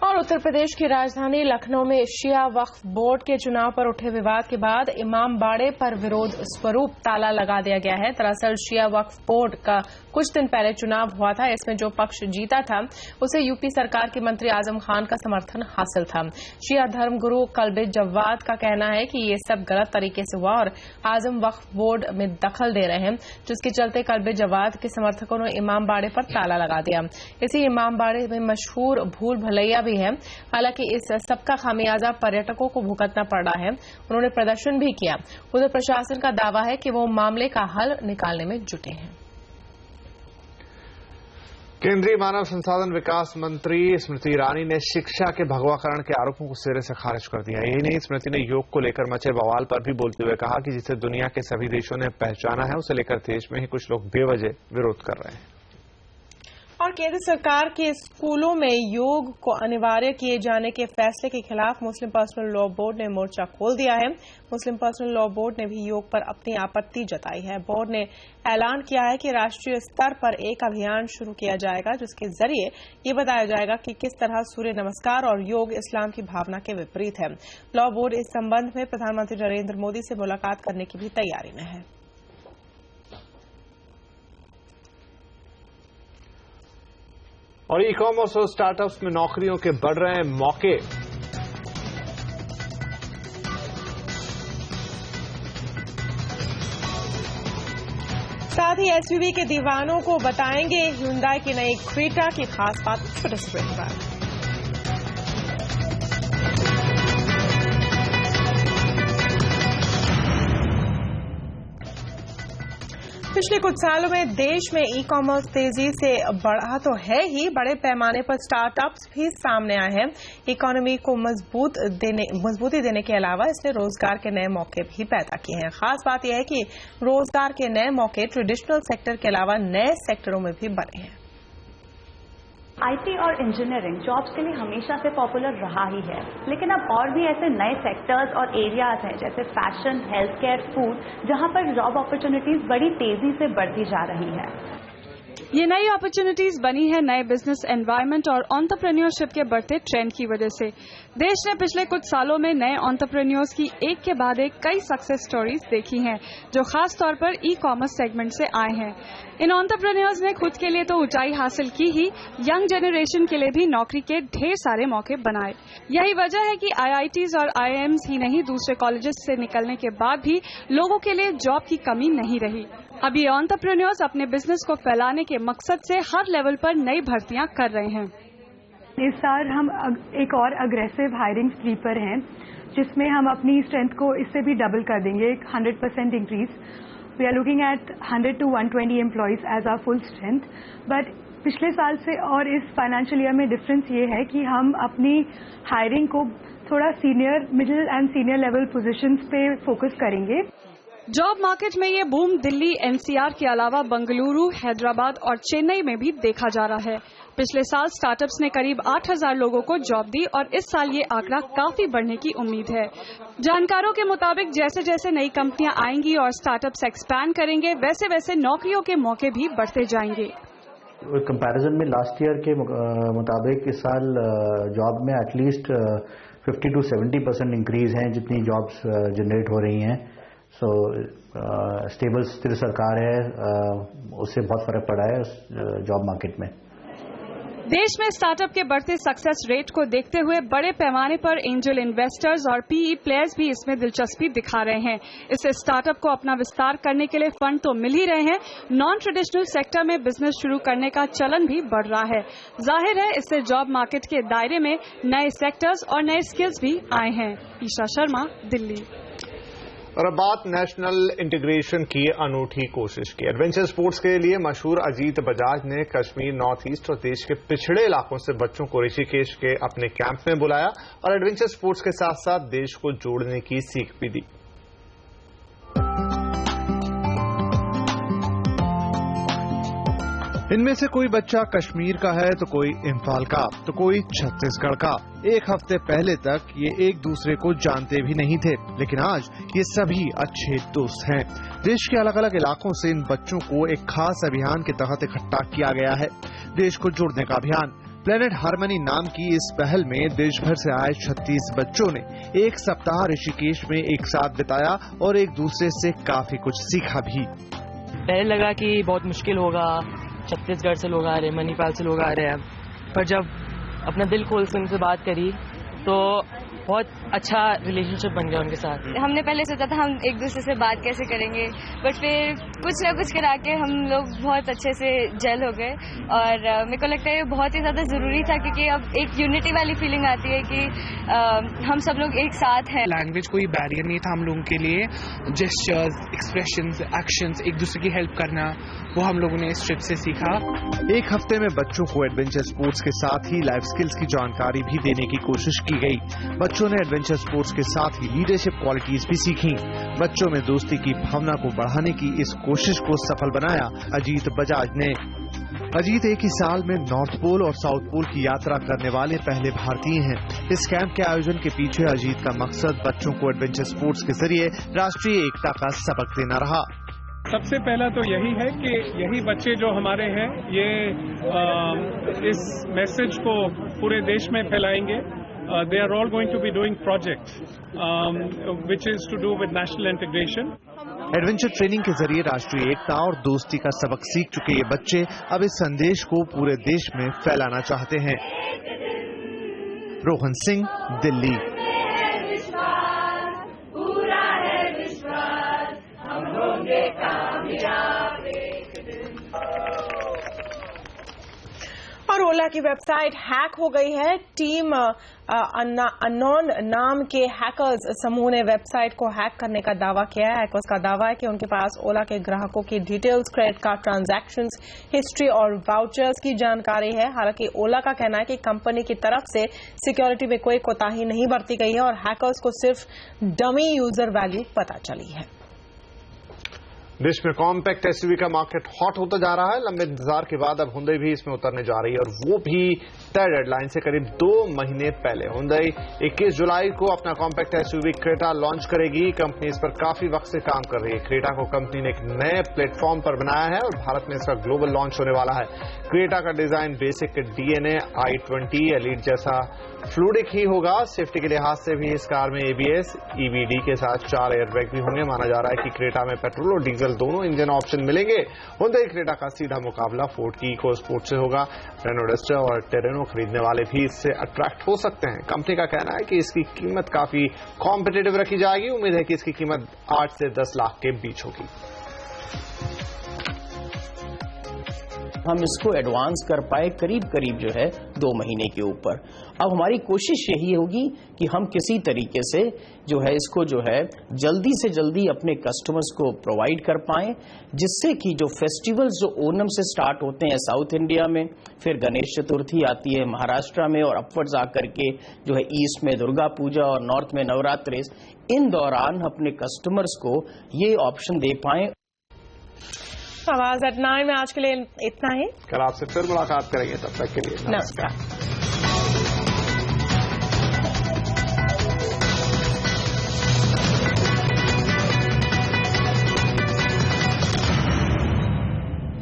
और उत्तर प्रदेश की राजधानी लखनऊ में शिया वक्फ बोर्ड के चुनाव पर उठे विवाद के बाद इमाम बाड़े पर विरोध स्वरूप ताला लगा दिया गया है। दरअसल शिया वक्फ बोर्ड का कुछ दिन पहले चुनाव हुआ था। इसमें जो पक्ष जीता था उसे यूपी सरकार के मंत्री आजम खान का समर्थन हासिल था। शिया धर्मगुरु कल्बे जवाद का कहना है कि ये सब गलत तरीके से हुआ और आजम वक्फ बोर्ड में दखल दे रहे हैं, जिसके चलते कल्बे जवाद के समर्थकों ने इमाम बाड़े पर ताला लगा दिया। इसी इमाम बाड़े में मशहूर भूल भलैया भी है। हालांकि इस सबका खामियाजा पर्यटकों को भुगतना पड़ रहा है। उन्होंने प्रदर्शन भी किया। उधर प्रशासन का दावा है कि वो मामले का हल निकालने में जुटे हैं। केंद्रीय मानव संसाधन विकास मंत्री स्मृति ईरानी ने शिक्षा के भगवाकरण के आरोपों को सिरे से खारिज कर दिया। यही नहीं, स्मृति ने योग को लेकर मचे बवाल पर भी बोलते हुए कहा कि जिसे दुनिया के सभी देशों ने पहचाना है, उसे लेकर देश में ही कुछ लोग बेवजह विरोध कर रहे हैं। और केंद्र सरकार के स्कूलों में योग को अनिवार्य किए जाने के फैसले के खिलाफ मुस्लिम पर्सनल लॉ बोर्ड ने मोर्चा खोल दिया है। मुस्लिम पर्सनल लॉ बोर्ड ने भी योग पर अपनी आपत्ति जताई है। बोर्ड ने ऐलान किया है कि राष्ट्रीय स्तर पर एक अभियान शुरू किया जाएगा, जिसके जरिए ये बताया जाएगा कि किस तरह सूर्य नमस्कार और योग इस्लाम की भावना के विपरीत है। लॉ बोर्ड इस संबंध में प्रधानमंत्री नरेंद्र मोदी से मुलाकात करने की भी तैयारी में है। और ई कॉमर्स और स्टार्टअप्स में नौकरियों के बढ़ रहे हैं मौके। साथ ही एसयूवी के दीवानों को बताएंगे hyundai की नई क्रेटा की खास बात। छोटे से ब्रेक बाद पिछले कुछ सालों में देश में ई कॉमर्स तेजी से बढ़ा तो है ही, बड़े पैमाने पर स्टार्टअप्स भी सामने आए हैं। इकोनॉमी को मजबूती देने के अलावा इसने रोजगार के नए मौके भी पैदा किए हैं। खास बात यह है कि रोजगार के नए मौके ट्रेडिशनल सेक्टर के अलावा नए सेक्टरों में भी बने हैं। IT और इंजीनियरिंग जॉब्स के लिए हमेशा से पॉपुलर रहा ही है, लेकिन अब और भी ऐसे नए सेक्टर्स और एरियाज हैं जैसे फैशन, हेल्थ केयर, फूड, जहां पर जॉब अपॉर्चुनिटीज बड़ी तेजी से बढ़ती जा रही है। ये नई अपॉर्चुनिटीज बनी है नए बिजनेस एनवायरनमेंट और एंटरप्रेन्योरशिप के बढ़ते ट्रेंड की वजह से। देश ने पिछले कुछ सालों में नए एंटरप्रेन्योर्स की एक के बाद एक कई सक्सेस स्टोरीज देखी हैं, जो खास तौर पर ई कॉमर्स सेगमेंट से आए हैं। इन एंटरप्रेन्योर्स ने खुद के लिए तो ऊंचाई हासिल की ही, यंग जनरेशन के लिए भी नौकरी के ढेर सारे मौके बनाए। यही वजह है कि IITs और IIMs ही नहीं, दूसरे कॉलेजेस से निकलने के बाद भी लोगों के लिए जॉब की कमी नहीं रही। अब ये एंटरप्रेन्योर्स अपने बिजनेस को फैलाने के मकसद से हर लेवल पर नई भर्तियां कर रहे हैं। इस साल हम एक और अग्रेसिव हायरिंग स्प्री पर हैं, जिसमें हम अपनी स्ट्रेंथ को इससे भी डबल कर देंगे, 100% increase. We are looking at 100 to 120 employees as our full strength. But पिछले साल से और इस फाइनेंशियल ईयर में डिफरेंस ये है कि हम अपनी हायरिंग को थोड़ा senior, middle and senior level positions पे फोकस करेंगे। जॉब मार्केट में ये बूम दिल्ली, एनसीआर के अलावा बेंगलुरु, हैदराबाद और चेन्नई में भी देखा जा रहा है। पिछले साल स्टार्टअप्स ने करीब 8,000 लोगों को जॉब दी और इस साल ये आंकड़ा काफी बढ़ने की उम्मीद है। जानकारों के मुताबिक जैसे जैसे नई कंपनियां आएंगी और स्टार्टअप्स एक्सपैंड करेंगे, वैसे वैसे नौकरियों के मौके भी बढ़ते जाएंगे। कंपैरिजन में लास्ट ईयर के मुताबिक इस साल जॉब में एटलीस्ट 50 to 70% इंक्रीज हैं जितनी जॉब्स जनरेट हो रही हैं। सो स्टेबल स्थिर सरकार है, उससे बहुत फर्क पड़ा है जॉब मार्केट में। देश में स्टार्टअप के बढ़ते सक्सेस रेट को देखते हुए बड़े पैमाने पर एंजल इन्वेस्टर्स और पीई प्लेयर्स भी इसमें दिलचस्पी दिखा रहे हैं। इससे स्टार्टअप को अपना विस्तार करने के लिए फंड तो मिल ही रहे हैं, नॉन ट्रेडिशनल सेक्टर में बिजनेस शुरू करने का चलन भी बढ़ रहा है। जाहिर है इससे जॉब मार्केट के दायरे में नए सेक्टर्स और नए स्किल्स भी आए हैं। ईशा शर्मा, दिल्ली। और अब बात नेशनल इंटीग्रेशन की अनूठी कोशिश की। एडवेंचर स्पोर्ट्स के लिए मशहूर अजीत बजाज ने कश्मीर, नॉर्थ ईस्ट और देश के पिछड़े इलाकों से बच्चों को ऋषिकेश के अपने कैंप में बुलाया और एडवेंचर स्पोर्ट्स के साथ साथ देश को जोड़ने की सीख भी दी। इनमें से कोई बच्चा कश्मीर का है तो कोई इम्फाल का तो कोई छत्तीसगढ़ का। एक हफ्ते पहले तक ये एक दूसरे को जानते भी नहीं थे, लेकिन आज ये सभी अच्छे दोस्त हैं। देश के अलग अलग इलाकों से इन बच्चों को एक खास अभियान के तहत इकट्ठा किया गया है, देश को जोड़ने का अभियान। प्लेनेट हार्मनी नाम की इस पहल में देश भर से आए 36 बच्चों ने एक सप्ताह ऋषिकेश में एक साथ बिताया और एक दूसरे से काफी कुछ सीखा भी। पहले लगा कि बहुत मुश्किल होगा, छत्तीसगढ़ से लोग आ रहे हैं, मणिपाल से लोग आ रहे हैं, पर जब अपना दिल खोल से उनसे बात करी तो बहुत अच्छा रिलेशनशिप बन गया उनके साथ। हमने पहले सोचा था हम एक दूसरे से बात कैसे करेंगे, बट फिर कुछ ना कुछ करा के हम लोग बहुत अच्छे से जेल हो गए और मेरे को लगता है ये बहुत ही ज़्यादा ज़रूरी था, क्योंकि अब एक यूनिटी वाली फीलिंग आती है कि हम सब लोग एक साथ हैं। लैंग्वेज कोई बैरियर नहीं था हम लोगों के लिए, जेस्चर्स, एक्सप्रेशंस, एक्शंस, एक दूसरे की हेल्प करना, वो हम लोगों ने इस ट्रिप से सीखा। एक हफ्ते में बच्चों को एडवेंचर स्पोर्ट्स के साथ ही लाइफ स्किल्स की जानकारी भी देने की कोशिश की गई। बच्चों ने एडवेंचर स्पोर्ट्स के साथ ही लीडरशिप क्वालिटीज भी सीखी। बच्चों में दोस्ती की भावना को बढ़ाने की इस कोशिश को सफल बनाया अजीत बजाज ने। अजीत एक ही साल में नॉर्थ पोल और साउथ पोल की यात्रा करने वाले पहले भारतीय हैं। इस कैंप के आयोजन के पीछे अजीत का मकसद बच्चों को एडवेंचर स्पोर्ट्स के जरिए राष्ट्रीय एकता का सबक देना रहा। सबसे पहला तो यही है कि यही बच्चे जो हमारे हैं ये इस मैसेज को पूरे देश में फैलाएंगे। They are all going to be doing projects which is to do with national integration. Adventure training के जरिए राष्ट्रीय एकता और दोस्ती का सबक सीख चुके ये बच्चे अब इस संदेश को पूरे देश में फैलाना चाहते हैं। रोहन सिंह, दिल्ली। और ओला की वेबसाइट हैक हो गई है। टीम अननोन नाम के हैकर्स समूह ने वेबसाइट को हैक करने का दावा किया है। हैकर्स का दावा है कि उनके पास ओला के ग्राहकों की details, credit card transactions history और वाउचर्स की जानकारी है। हालांकि ओला का कहना है कि कंपनी की तरफ से सिक्योरिटी में कोई कोताही नहीं बरती गई है और हैकर्स को सिर्फ डमी यूजर वैल्यू पता चली है। देश में कॉम्पैक्ट एसयूवी का मार्केट हॉट होता जा रहा है। लंबे इंतजार के बाद अब हुंडई भी इसमें उतरने जा रही है और वो भी तय डेडलाइन से करीब 2 महीने पहले। हुंडई 21 जुलाई को अपना कॉम्पैक्ट एसयूवी क्रेटा लॉन्च करेगी। कंपनी इस पर काफी वक्त से काम कर रही है। क्रेटा को कंपनी ने एक नए प्लेटफॉर्म पर बनाया है और भारत में इसका ग्लोबल लॉन्च होने वाला है। क्रेटा का design basic DNA i20 elite जैसा फ्लूडिक ही होगा। सेफ्टी के लिहाज से भी इस कार में एबीएस, ईवीडी के साथ 4 एयरबैग भी होंगे। माना जा रहा है कि क्रेटा में पेट्रोल और डीजल दोनों इंजन ऑप्शन मिलेंगे। हुंडई क्रेटा का सीधा मुकाबला फोर्ड की इको स्पोर्ट से होगा। रेनो डस्टर और टेरेनो खरीदने वाले भी इससे अट्रैक्ट हो सकते हैं। कंपनी का कहना है कि इसकी कीमत काफी कॉम्पिटिटिव रखी जाएगी। उम्मीद है कि इसकी कीमत 8 से 10 लाख के बीच होगी। हम इसको एडवांस कर पाए करीब करीब जो है 2 महीने के ऊपर। अब हमारी कोशिश यही होगी कि हम किसी तरीके से जो है इसको जो है जल्दी से जल्दी अपने कस्टमर्स को प्रोवाइड कर पाएं, जिससे कि जो फेस्टिवल्स जो ओनम से स्टार्ट होते हैं साउथ इंडिया में, फिर गणेश चतुर्थी आती है महाराष्ट्र में और अपवर्ड्स आकर के जो है ईस्ट में दुर्गा पूजा और नॉर्थ में नवरात्रि, इन दौरान अपने कस्टमर्स को ये ऑप्शन दे पाएं। आवाज एट 9 में आज के लिए इतना ही। कल आपसे फिर मुलाकात करेंगे, तब तक के लिए नमस्कार।